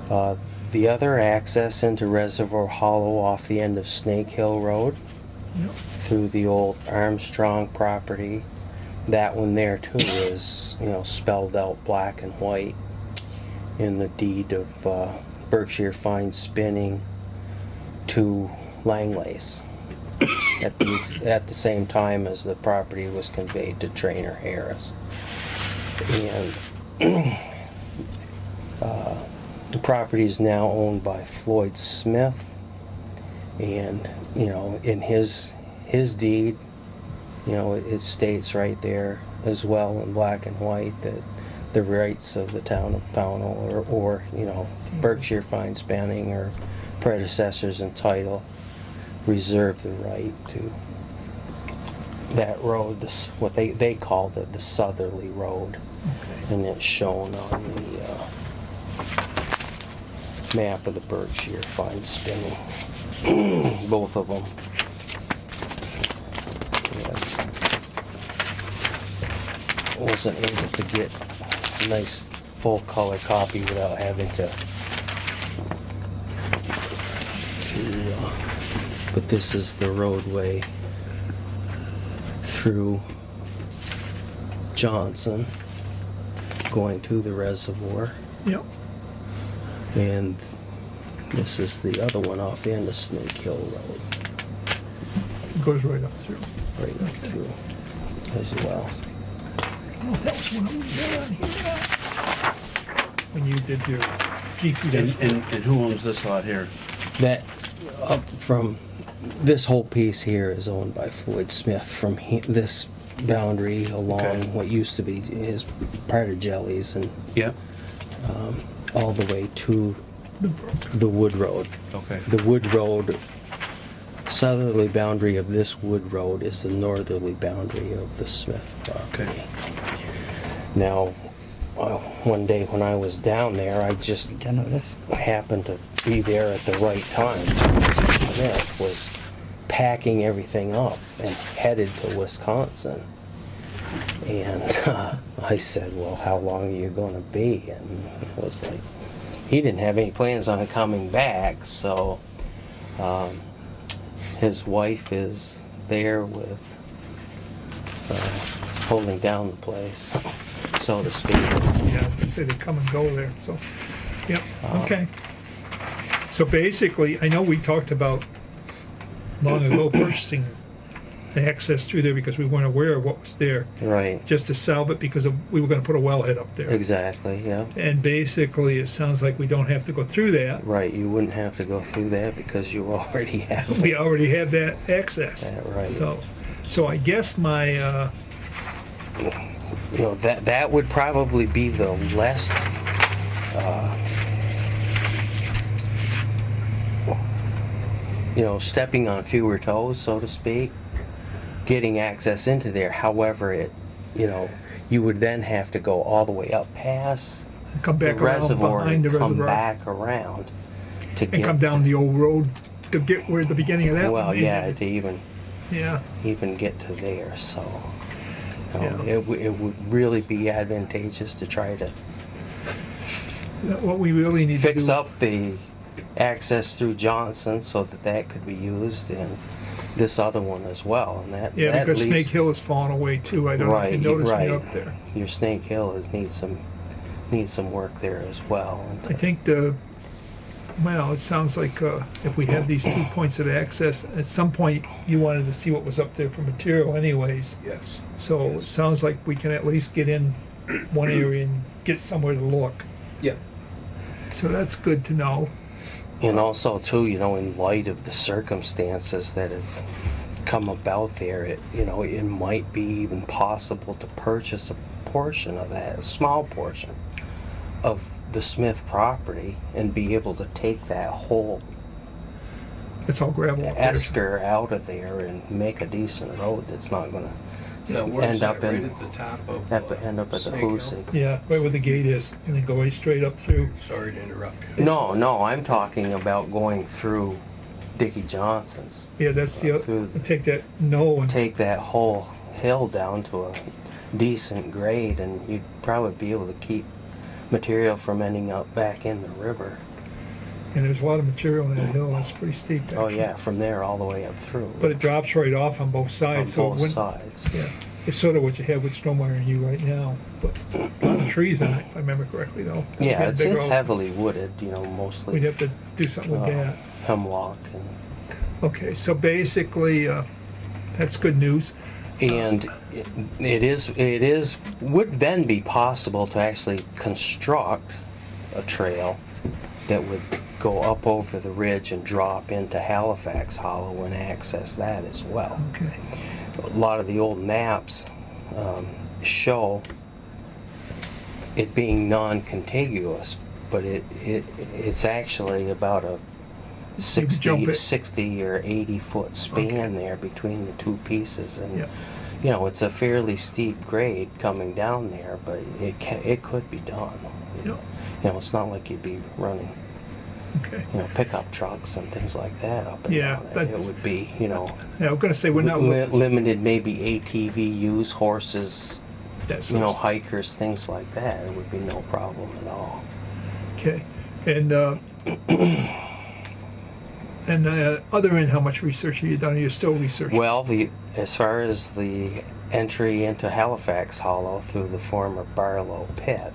Okay. The other access into Reservoir Hollow off the end of Snake Hill Road, Yep. through the old Armstrong property, that one there too is, spelled out black and white in the deed of Berkshire Fine Spinning to Langleys at the same time as the property was conveyed to Trainer Harris. And the property is now owned by Floyd Smith, and in his deed, it states right there as well in black and white that the rights of the town of Pownal or Berkshire Fine Spinning or predecessors in title reserve the right to that road, what they called it, the southerly road. Okay. And it's shown on the map of the Berkshire Fine Spinning. Both of them. Yeah. Wasn't able to get a nice full color copy without having to but this is the roadway through Johnson going to the reservoir, Yep. and this is the other one off the end of Snake Hill Road, It goes right up through. right up through as well. Oh, that was when I was there on here. When you did your GPS. And who owns this lot here? That up from this whole piece here is owned by Floyd Smith from this boundary along Okay. what used to be his part of Jellies and Yeah. all the way to The brook. the Wood Road. Okay. The Wood Road, southerly boundary of this Wood Road is the northerly boundary of the Smith property. Okay. Now, one day when I was down there, I just Done with this? happened to be there at the right time. Smith was packing everything up and headed to Wisconsin. And I said, well, how long are you going to be? And it was like, he didn't have any plans on coming back, so his wife is there with holding down the place, so to speak. Yeah, I say they come and go there, so, yep, okay. So basically, I know we talked about long ago purchasing the access through there because we weren't aware of what was there, Right, just to salve it because we were gonna put a wellhead up there. exactly, yeah. And basically, it sounds like we don't have to go through that. Right, you wouldn't have to go through that because you already have We it. already have that access. That right. So I guess my, You know, that would probably be the less, stepping on fewer toes, so to speak, getting access into there. However, you would then have to go all the way up past come the back around reservoir behind and the come reservoir. back around to get And come down the old road to get where the beginning of that one well, is. yeah, to even Yeah, get to there. So Yeah. it would really be advantageous to try to what we really need to do. fix up the access through Johnson so that could be used, and this other one as well. And that Yeah, because leaves, Snake Hill has fallen away too. I don't know if you noticed me up there. Your Snake Hill needs some work there as well. And, I think well, it sounds like if we have these 2 points of access, at some point you wanted to see what was up there for material anyways. Yes. So it sounds like we can at least get in one area and get somewhere to look. Yep. So that's good to know. and also too, in light of the circumstances that have come about there, it might be even possible to purchase a portion of that, a small portion of the Smith property, and be able to take that whole It's all gravel up there. esker out of there and make a decent road that's not going So to where's end that, up right in at the top of end up at the Snake Hill? Hoosic. Yeah, right where the gate is, and then go right straight up through. Sorry to interrupt you. No, I'm talking about going through Dickie Johnson's. Yeah, that's Through- take that and Take that whole hill down to a decent grade, and you'd probably be able to keep material from ending up back in the river. and there's a lot of material on that hill. That's pretty steep. Oh actually. yeah, from there all the way up through. But it drops right off on both on sides. so both when, sides. Yeah, it's sort of what you have with Snowmeyer and you right now, but a lot of trees on it, if I remember correctly, though. Yeah, Getting it's bigger oak. heavily wooded, mostly We'd have to do something with that. hemlock and Okay, so basically, that's good news. And it would then be possible to actually construct a trail that would go up over the ridge and drop into Halifax Hollow and access that as well. Okay, A lot of the old maps show it being non-contiguous, but it's actually about a jump it. 60 or 80 foot span there between the two pieces, and Yeah. it's a fairly steep grade coming down there, but it could be done. yeah, It's not like you'd be running okay. pickup trucks and things like that up and Yeah, down it. that's- It would be Yeah, I'm gonna say we're not looking limited, maybe ATV use, horses, at hikers, things like that. It would be no problem at all. Okay, and other end, how much research have you done? Are you still researching? Well, as far as the entry into Halifax Hollow through the former Barlow Pit,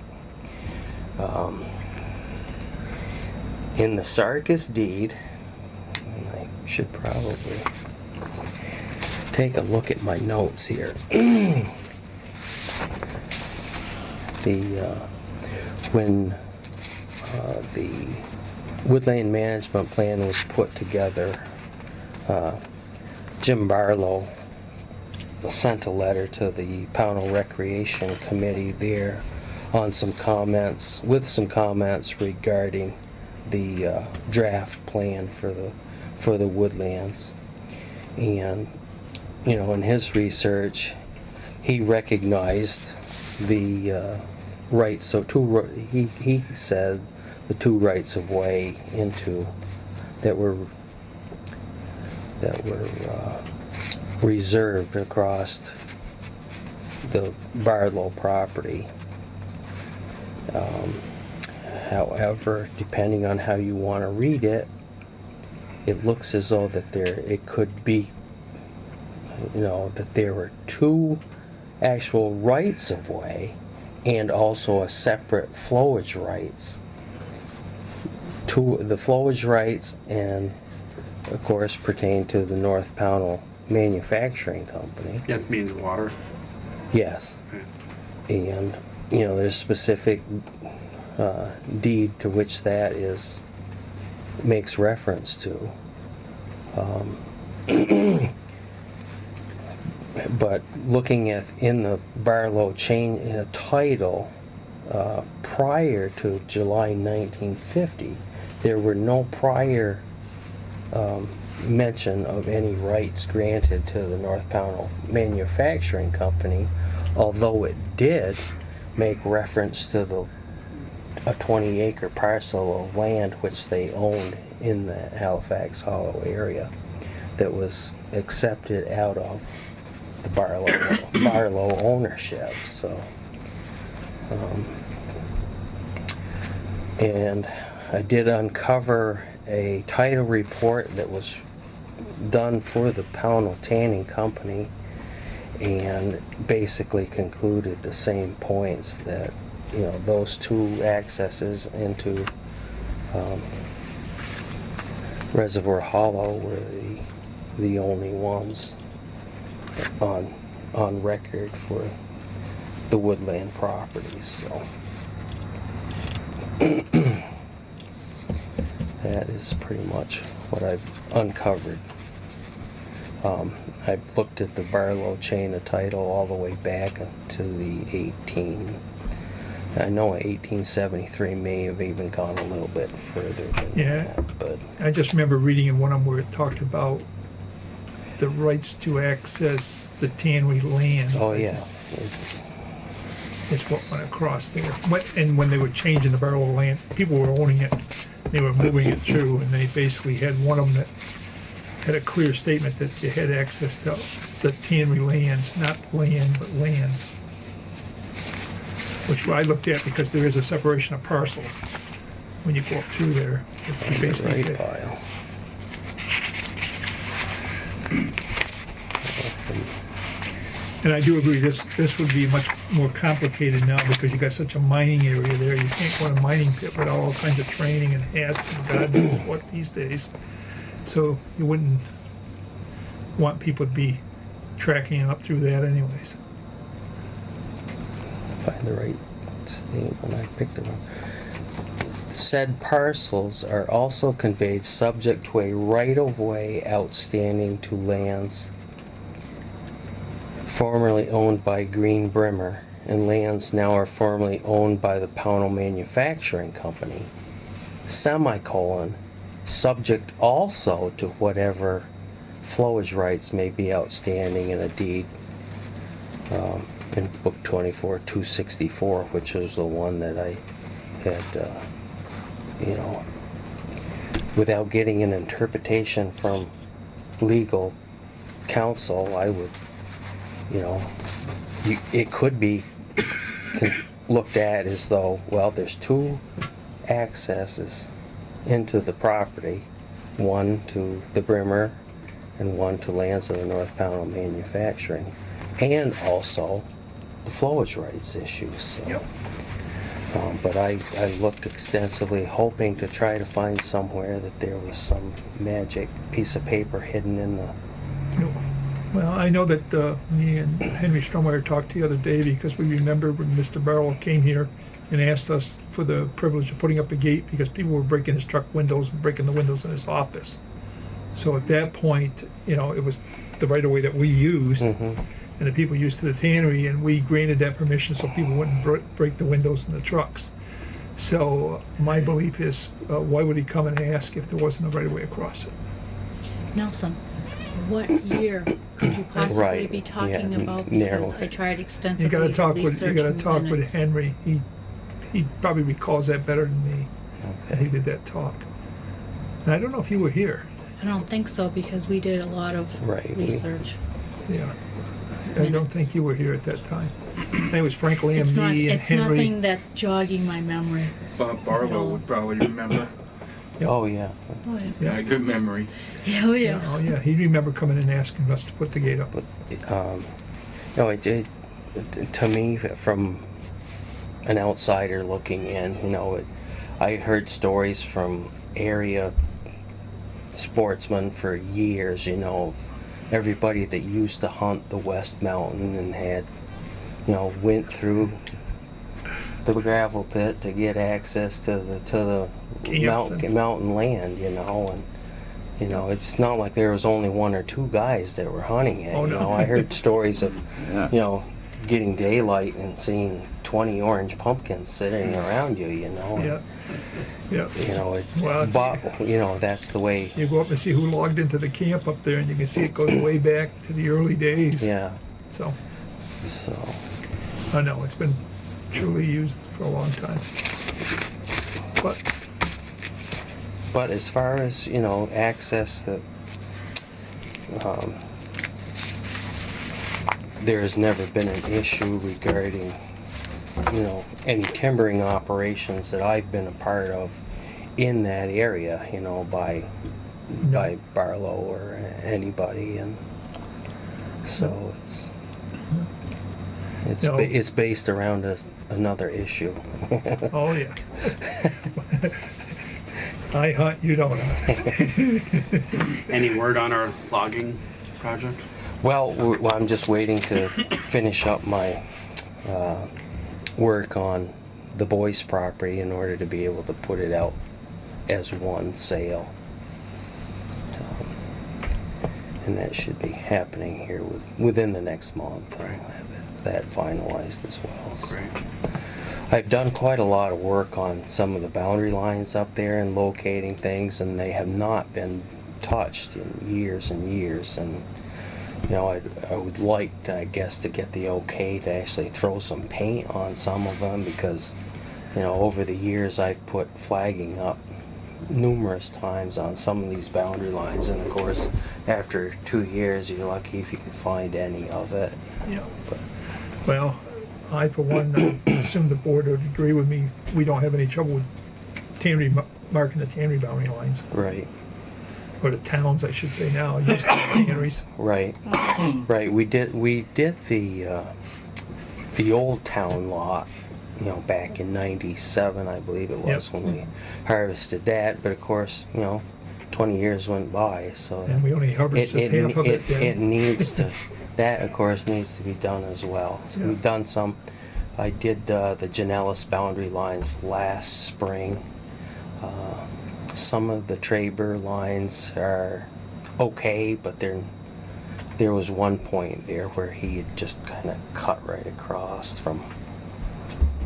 in the Sarkis deed, and I should probably take a look at my notes here. When the Woodland Management Plan was put together, Jim Barlow sent a letter to the Pownal Recreation Committee there on some comments regarding the draft plan for the woodlands. And in his research, he recognized the rights. So he said the two rights of way into that were reserved across the Barlow property. However, depending on how you want to read it, it looks as though that it could be, that there were two actual rights of way and also a separate flowage rights. The flowage rights and of course pertain to the North Pownal Manufacturing Company. That means water. Yes. Okay. And, you know, there's specific deed to which that makes reference to. But looking at in the Barlow chain in a title prior to July 1950, there were no prior mention of any rights granted to the North Pownal Manufacturing Company, although it did make reference to a 20-acre parcel of land which they owned in the Halifax Hollow area that was accepted out of the Barlow ownership. So, and I did uncover a title report that was done for the Pownal Tanning Company and basically concluded the same points that, you know, those two accesses into Reservoir Hollow were the only ones on record for the woodland properties. So that is pretty much what I've uncovered. I've looked at the Barlow chain of title all the way back to the I know 1873 may have even gone a little bit further than that, but I just remember reading in one of them where it talked about the rights to access the tannery lands. oh yeah. Is what went across there. And when they were changing the Barlow land, people were owning it, they were moving it through, and they basically had one of them that had a clear statement that they had access to the tannery lands, not land, but lands. Which I looked at because there is a separation of parcels when you go up through there. It's basically Right pile. And I do agree, this would be much more complicated now because you got such a mining area there. You can't go in a mining pit with all kinds of training and hats and God knows what these days. So you wouldn't want people to be tracking up through that anyways. Find the right state when I picked it up. Said parcels are also conveyed subject to a right-of-way outstanding to lands formerly owned by Green Brimmer, and lands now are formerly owned by the Pownal Manufacturing Company, semicolon, subject also to whatever flowage rights may be outstanding in a deed in Book 24, 264, which is the one that I had, you know, without getting an interpretation from legal counsel, I would, you know, it could be looked at as though, well, there's two accesses into the property, one to the Brimmer and one to lands of the North Pownal Manufacturing, and also the flowage rights issues. So. Yep. But I looked extensively, hoping to try to find somewhere that there was some magic piece of paper hidden in the... No. Well, I know that me and Henry Stromeyer talked the other day because we remember when Mr. Barrow came here and asked us for the privilege of putting up a gate because people were breaking his truck windows and breaking the windows in his office. So at that point, you know, it was the right of way that we used, and the people used to the tannery, and we granted that permission so people wouldn't break the windows in the trucks. So my belief is, why would he come and ask if there wasn't a right of way across it? Nelson, what year could you possibly Right, be talking yeah, about? narrow Because I it. tried You extensively gotta talk with researching minutes. Henry. He probably recalls that better than me. Okay. We did that talk. And I don't know if you were here. I don't think so because we did a lot of Right, we- research. Yeah. I don't think you were here at that time. It was Frank Lamb, It's not. me, and It's Henry. nothing that's jogging my memory. Bob Barlow would probably remember. Yep. Oh, yeah. Oh yeah. Yeah, good memory. Oh yeah. Oh, yeah, he'd remember coming and asking us to put the gate up. But, no, to me, from an outsider looking in, I heard stories from area sportsmen for years, of everybody that used to hunt the West Mountain and had, went through the gravel pit to get access to the mountain land, and it's not like there was only one or two guys that were hunting it. Oh, no. I heard stories of, Yeah. getting daylight and seeing 20 orange pumpkins sitting around you, Yeah. Yeah. Well, But, that's the way. you go up and see who logged into the camp up there, and you can see it goes way back to the early days. Yeah. So, So, I know, it's been truly used for a long time. but as far as, access that, there has never been an issue regarding, any timbering operations that I've been a part of in that area, by Barlow or anybody, and so No. it's based around another issue. Oh, yeah. I hunt, you don't hunt. Any word on our logging project? Well, I'm just waiting to finish up my work on the Boyce property in order to be able to put it out as one sale. And that should be happening here within the next month. I'll have that finalized as well. So Great. I've done quite a lot of work on some of the boundary lines up there and locating things, and they have not been touched in years and years. And I would like to, I guess, to get the okay to actually throw some paint on some of them, because over the years I've put flagging up numerous times on some of these boundary lines, and of course after 2 years you're lucky if you can find any of it. Yeah. But Well, I, for one, assume the board would agree with me. We don't have any trouble with tannery, marking the tannery boundary lines, right, or the towns, I should say now, used to be tanneries. right. We did the old town lot, back in '97, I believe it was, Yep. when we harvested that. But of course, 20 years went by, so And we only harvested half of it it then. needs to, that of course needs to be done as well. So Yeah. we've done some. I did the Janellis boundary lines last spring. Some of the Traber lines are okay, but there was one point there where he had just kind of cut right across from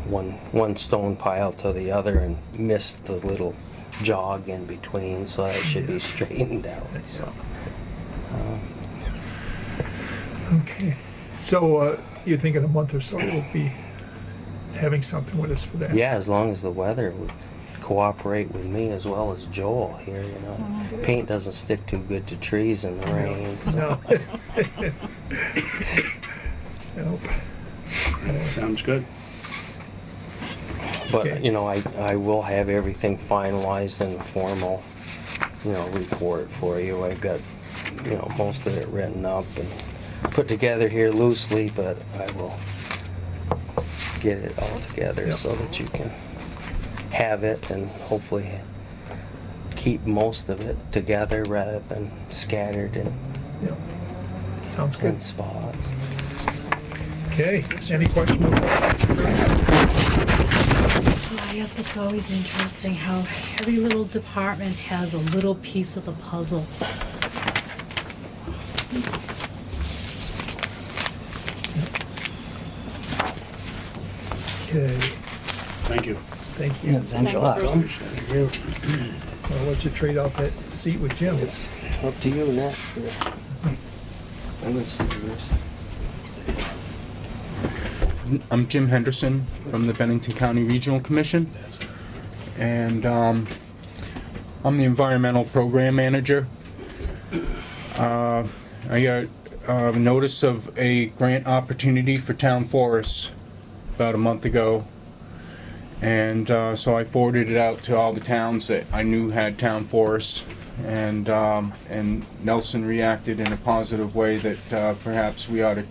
one stone pile to the other and missed the little jog in between, so that should be straightened out. So, Okay. So, you think in a month or so we'll be having something with us for that? yeah, as long as the weather would cooperate with me as well as Joel here, Paint doesn't stick too good to trees in the rain. So. No. Nope. Sounds good. But, Okay. I will have everything finalized in the formal, report for you. I've got, most of it written up and put together here loosely, but I will get it all together Yep. so that you can have it and hopefully keep most of it together rather than scattered in Yep. Sounds good. spots. Okay, any questions? Yes, it's always interesting how every little department has a little piece of the puzzle. Okay, Thank you. thank you. Thanks a lot. I'll let you trade out that seat with Jim. It's up to you next. I'm gonna see yours. I'm Jim Henderson from the Bennington County Regional Commission, and I'm the Environmental Program Manager. I got a notice of a grant opportunity for town forests about a month ago, and so I forwarded it out to all the towns that I knew had town forests, and Nelson reacted in a positive way that perhaps we ought to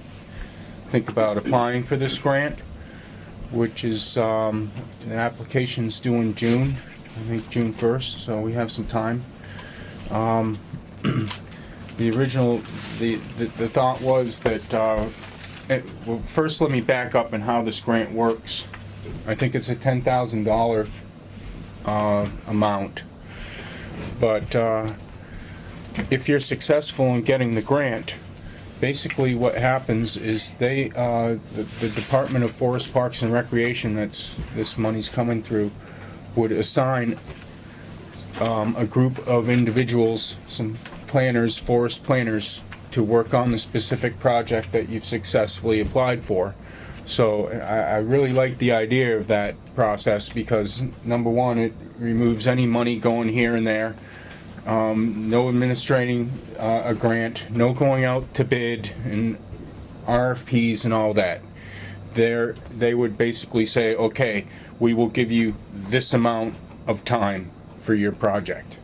think about applying for this grant, which is, the application's due in June, I think June 1st, so we have some time. The original, the thought was that, well, first let me back up and how this grant works. I think it's a $10,000 amount. But if you're successful in getting the grant, basically what happens is they, the Department of Forest Parks and Recreation, that's this money's coming through, would assign a group of individuals, some planners, forest planners, to work on the specific project that you've successfully applied for. So I really like the idea of that process because, number one, it removes any money going here and there. No administrating a grant, no going out to bid and RFPs and all that. They would basically say, okay, we will give you this amount of time for your project.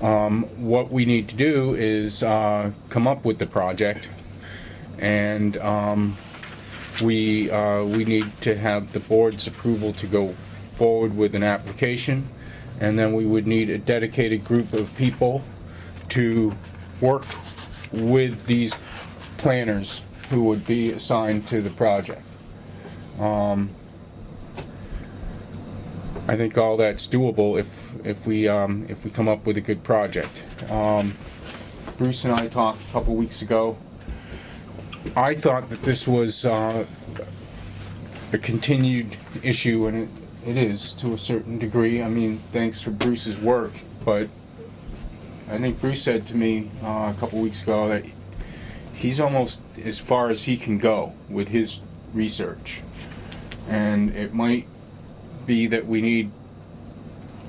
What we need to do is come up with the project, and we need to have the board's approval to go forward with an application, and then we would need a dedicated group of people to work with these planners who would be assigned to the project. I think all that's doable if we come up with a good project. Bruce and I talked a couple weeks ago. I thought that this was a continued issue, and it is to a certain degree. I mean, thanks for Bruce's work, but I think Bruce said to me a couple weeks ago that he's almost as far as he can go with his research, and it might be that we need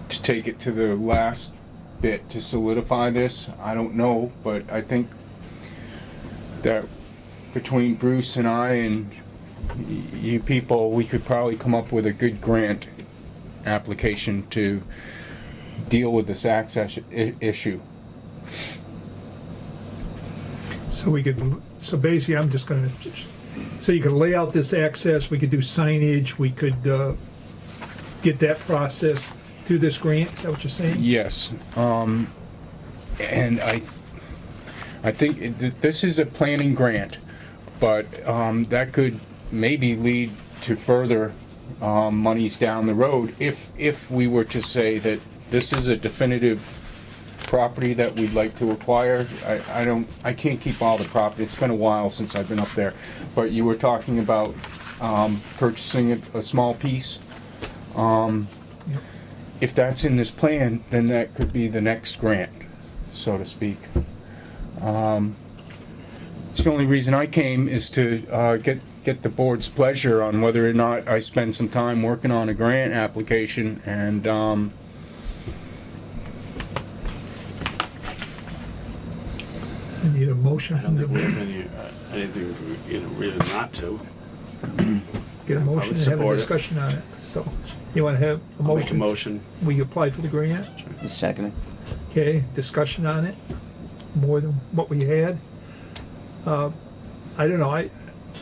to take it to the last bit to solidify this. I don't know, but I think that between Bruce and I and you people, we could probably come up with a good grant application to deal with this access issue. So we could, so basically I'm just gonna, so you could lay out this access, we could do signage, we could get that process through this grant, is that what you're saying? Yes, and I think this is a planning grant, but that could maybe lead to further monies down the road if we were to say that this is a definitive property that we'd like to acquire. I can't keep all the property. It's been a while since I've been up there, but you were talking about purchasing a small piece. If that's in this plan, then that could be the next grant, so to speak. It's the only reason I came is to get the board's pleasure on whether or not I spend some time working on a grant application, and You need a motion I don't from the think we have board, anything, really not to. get a motion and have a support it. discussion on it. So, you wanna have a I'll make a motion? motion. We applied for the grant, Second. okay, discussion on it, more than what we had. I don't know,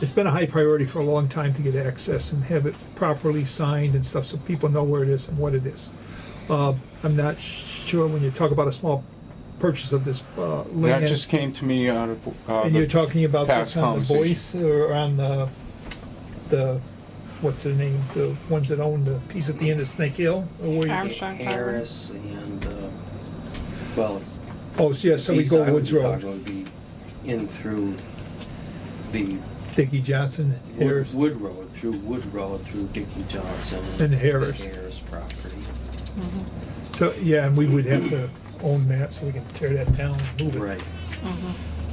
it's been a high priority for a long time to get access and have it properly signed and stuff, so people know where it is and what it is. I'm not sure when you talk about a small purchase of this that land, just came to me out of and you're talking about past this on the conversation. Voice or on the what's their name, the ones that own the piece at the end of Snake Hill, or where you? Armstrong Property. Harris and, well. Oh, so yeah, so we piece go I would Woods be Road, talking would be in through the Dickie Johnson, Harris, Wood Road, through Dickie Johnson. And Harris. The Harris property. so, yeah, and we would have to own that, so we can tear that down and move it. Right.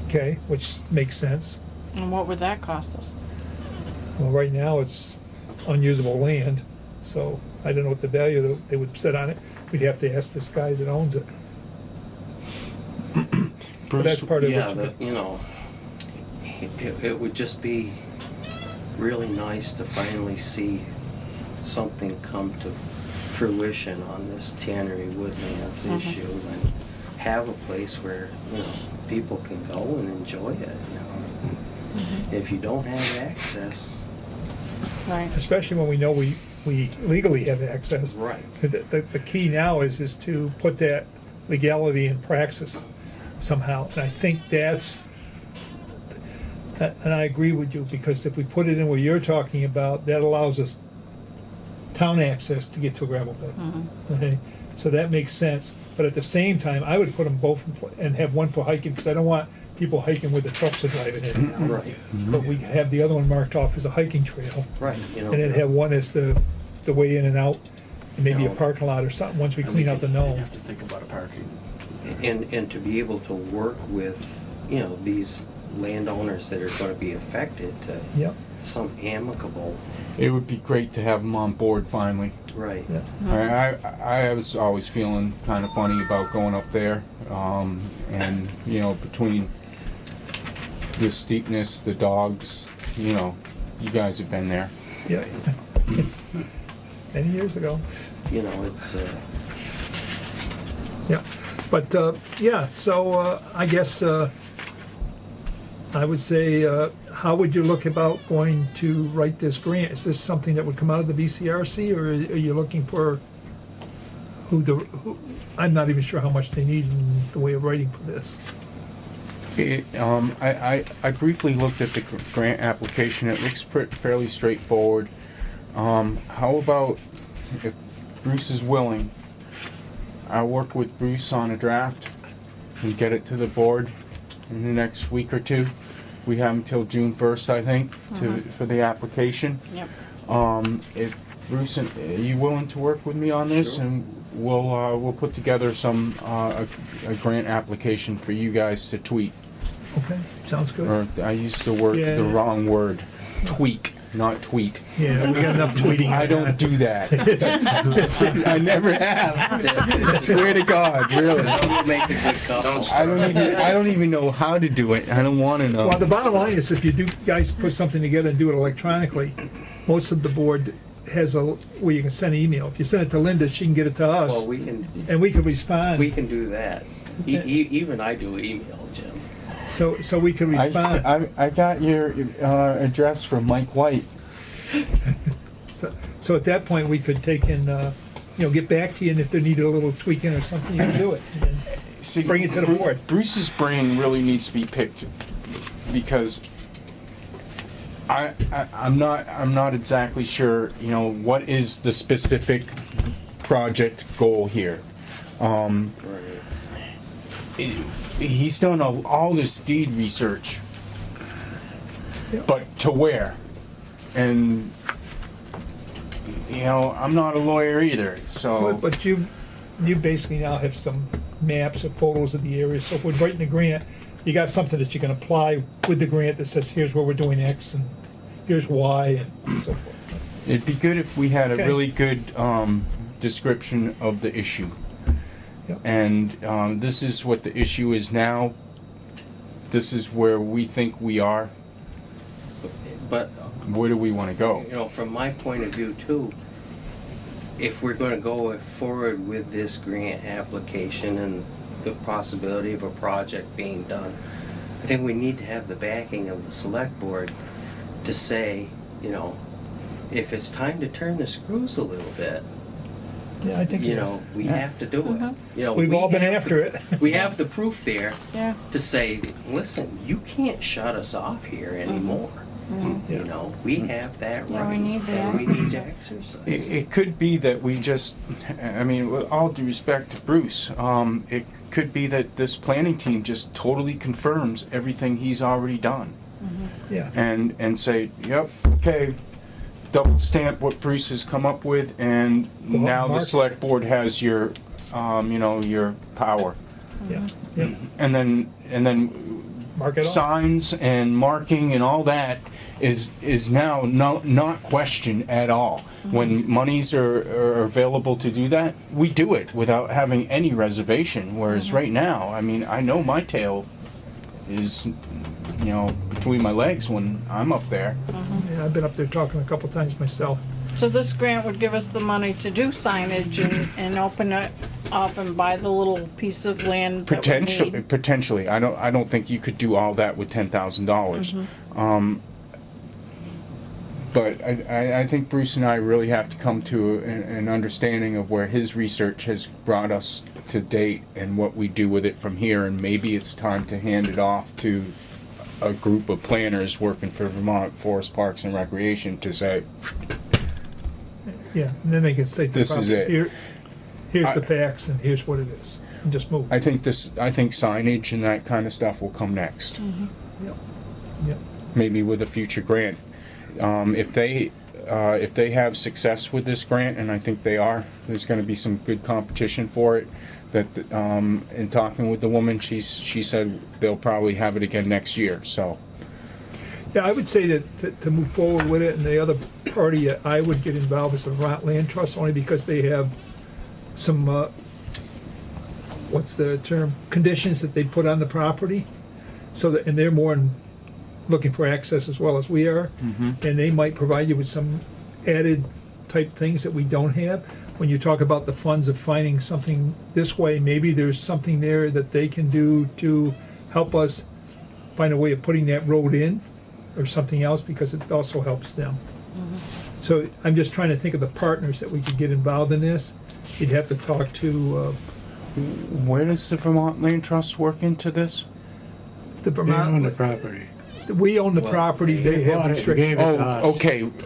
Okay, which makes sense. And what would that cost us? Well, right now, it's unusable land, so I don't know what the value that they would set on it. We'd have to ask this guy that owns it. But that's part of Yeah, it. but, you know, it would just be really nice to finally see something come to fruition on this Tannery Woodlands issue, and have a place where, you know, people can go and enjoy it, you know. If you don't have access, Right. Especially when we know we legally have access. right. The key now is to put that legality in praxis somehow. And I think that's, and I agree with you, because if we put it in where you're talking about, that allows us town access to get to a gravel pit. Okay, so that makes sense. But at the same time, I would put them both and have one for hiking, because I don't want people hiking with the trucks are driving in. Right. But we have the other one marked off as a hiking trail, Right, you know. and then have one as the way in and out, and maybe a No. parking lot or something, once we And clean out the we'd knoll. have to think about a parking. And to be able to work with, you know, these landowners that are gonna be affected to Yep, some amicable, It would be great to have them on board finally. right. yeah. I was always feeling kind of funny about going up there, and you know, between the steepness, the dogs, you know, you guys have been there. Yeah. Many years ago. You know, it's, Yeah, but, yeah, so, I guess, I would say, how would you look about going to write this grant? Is this something that would come out of the BCRC, or are you looking for who, I'm not even sure how much they need in the way of writing for this. I briefly looked at the grant application. It looks fairly straightforward. How about if Bruce is willing, I'll work with Bruce on a draft and get it to the board in the next week or two. We have until June 1st, I think, for the application. Yep. If Bruce, are you willing to work with me on this? Sure. And we'll put together some a grant application for you guys to tweak. Okay, sounds good. Or I used the wrong word, tweak, not tweet. Yeah, we got enough tweeting. I don't do that. I never have. I swear to God, really. you make a good couple. I don't even know how to do it. I don't want to know. Well, the bottom line is, if you do, guys put something together and do it electronically, most of the board has where you can send email. If you send it to Linda, she can get it to us, Well, we can respond. do that. Even I do email, Jim. So we can respond. I got your address from Mike White. So at that point, we could take and, get back to you, and if there needed a little tweaking or something, you can do it. And then bring it to the board. Bruce's brain really needs to be picked because I'm not exactly sure, what is the specific project goal here. He's done all this deed research, but to where? And I'm not a lawyer either, so. But you basically now have some maps or photos of the area, so if we're writing a grant, you got something that you can apply with the grant that says, here's where we're doing X, and here's Y, and so forth. It'd be good if we had a Okay. really good description of the issue. Yep. And this is what the issue is now. This is where we think we are. But, Where do we want to go? from my point of view too, if we're gonna go forward with this grant application and the possibility of a project being done, I think we need to have the backing of the select board to say, if it's time to turn the screws a little bit, Yeah, I think. we have to do it. We've all been after it. We have the proof there Yeah. to say, listen, you can't shut us off here anymore. Yeah. We have that Yeah, right, we need the and we need to access. exercise. It could be that we just, with all due respect to Bruce, it could be that this planning team just totally confirms everything he's already done. Yeah. And say, yep, okay, double stamp what Bruce has come up with, and Well, now the Mark- select board has your, your power. Yeah, yeah. And then Mark it off. signs and marking and all that is now not questioned at all. When monies are available to do that, we do it without having any reservation. Whereas right now, I know my tail is, between my legs when I'm up there. Yeah, I've been up there talking a couple times myself. So this grant would give us the money to do signage and open it off and buy the little piece of land that we need? Potentially. I don't think you could do all that with $10,000. But I think Bruce and I really have to come to an understanding of where his research has brought us to date and what we do with it from here, and maybe it's time to hand it off to a group of planners working for Vermont Forest Parks and Recreation to say, Yeah, and then they can say, to the This is public, it. here's the facts and here's what it is, and just move. I think signage and that kind of stuff will come next. Yep. Yep. Maybe with a future grant. If they have success with this grant, and I think they are, there's going to be some good competition for it. That in talking with the woman, she said they'll probably have it again next year. So Yeah, I would say that to move forward with it, and the other party I would get involved is the Vermont Land Trust, only because they have some, what's the term, conditions that they put on the property. So that, and they're more looking for access as well as we are. And they might provide you with some added type things that we don't have. When you talk about the funds of finding something this way, maybe there's something there that they can do to help us find a way of putting that road in, or something else, because it also helps them. So I'm just trying to think of the partners that we could get involved in this. You'd have to talk to where does the Vermont Land Trust work into this? the They own the Vermont. property. We own the property, they have bought it and restrictions. gave it to us.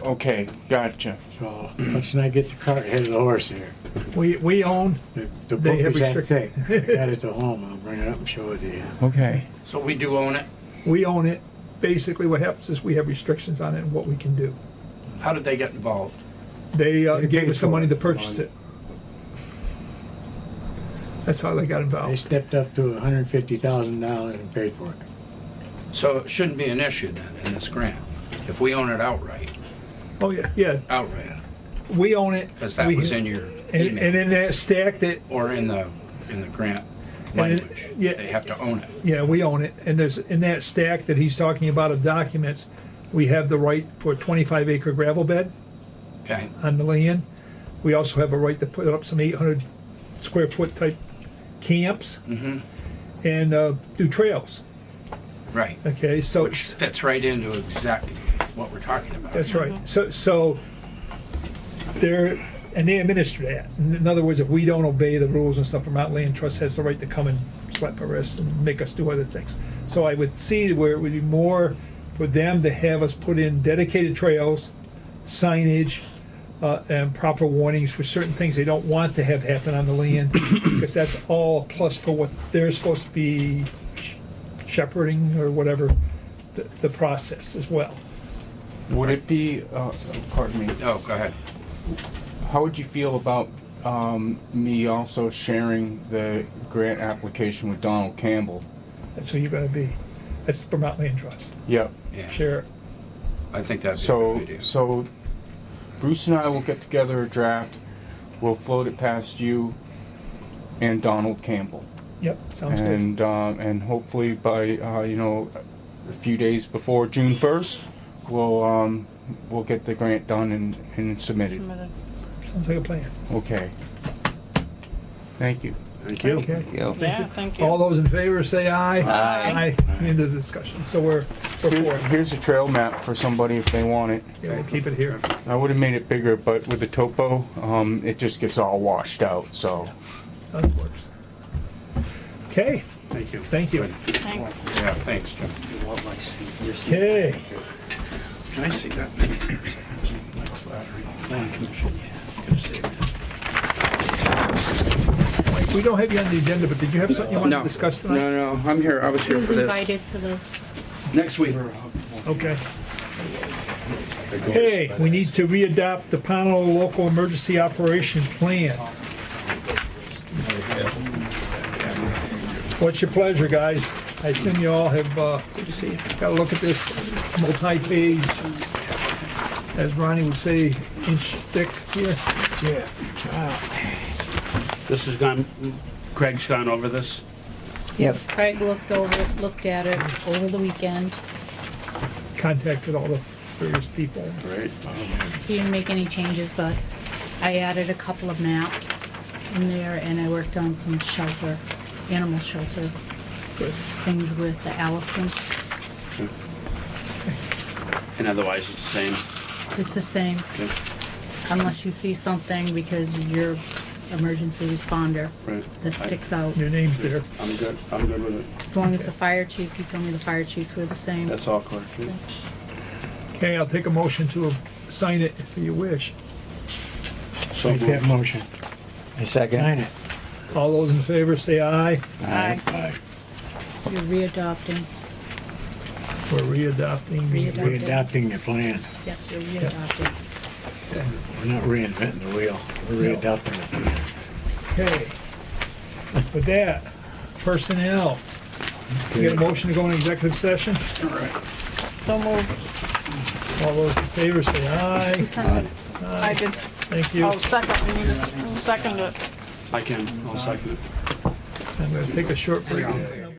Okay, gotcha. So let's not get the cart ahead of the horse here. We own, The They book have is that restrict- thick. I got it to home. I'll bring it up and show it to you. Okay. So we do own it? we own it. Basically, what happens is we have restrictions on it and what we can do. How did they get involved? They They gave paid us the for money it. to purchase it. That's how they got They involved. stepped up to $150,000 and paid for it. So it shouldn't be an issue then in this grant, if we own it outright, Oh, yeah, we own it. because that We- was in your And email, in that stack that, or in the grant And it- language. yeah. They have to own it. yeah, we own it. And there's, in that stack that he's talking about of documents, we have the right for a 25-acre gravel bed Okay, on the land. We also have a right to put up some 800 square foot type camps and do trails. right, Okay, so. which fits right into exactly what we're talking about. That's right. So they're, and they administer that. In other words, if we don't obey the rules and stuff, Vermont Land Trust has the right to come and slap our wrists and make us do other things. So I would see where it would be more for them to have us put in dedicated trails, signage, and proper warnings for certain things they don't want to have happen on the land, because that's all plus for what they're supposed to be shepherding or whatever, the process as well. Would it be, pardon me, Oh, go ahead. how would you feel about me also sharing the grant application with Donald Campbell? That's who you're gonna be. That's Vermont Land Trust. Yep. Yeah, Share it. I think that'd be a So, good idea. so Bruce and I will get together a draft. We'll float it past you and Donald Campbell. Yep, sounds good. And hopefully by, a few days before June 1st, we'll get the grant done and submitted. Submitted. Sounds like a plan. Okay. Thank you. Thank you. Okay. Yo. Yeah, thank you. All those in favor say aye. Aye. End of the discussion. So we're for it. Here's a trail map for somebody if they want it. Yeah, we'll keep it here. I would have made it bigger, but with the topo, it just gets all washed out, so. That works. Okay, Thank you. thank you. Thanks. Yeah, thanks, Jim. You want my seat? Your seat? Okay, Can I see that? Land Commission, yeah. Gonna see that. we don't have you on the agenda, but did you have something you wanted to discuss tonight? No, I'm here, I was here Who's for this. invited for those? Next week. Okay. Okay, we need to readopt the Pownal Local Emergency Operations Plan. What's your pleasure, guys? I assume you all have, got to look at this multi-page, as Ronnie would say, inch thick here. This has gone, Craig's gone over this. Yes, Craig looked at it over the weekend. Contacted all the various people. Right. He didn't make any changes, but I added a couple of maps in there, and I worked on some shelter, animal shelter Good. things with the Allison. And otherwise, it's the same. It's the same, Okay. unless you see something because you're emergency responder Right. that sticks out. Your name's there. I'm good. I'm good with it. As long as the fire chiefs, he told me the fire chiefs were the same. That's all correct. Yeah. Okay, I'll take a motion to sign it if you wish. So Make that moved. motion. A second. Sign it. All those in favor say aye. Aye. Aye. You're readopting. We're readopting. Readopting. Readopting the plan. Yes, you're readopting. We're not reinventing the wheel. We're readopting the plan. Okay. With that, personnel. We get a motion to go into executive session? So moved. All those in favor say aye. Who signed it? I did. Thank you. Oh, second, we need to second it. I can. I'll second it. I'm gonna take a short break.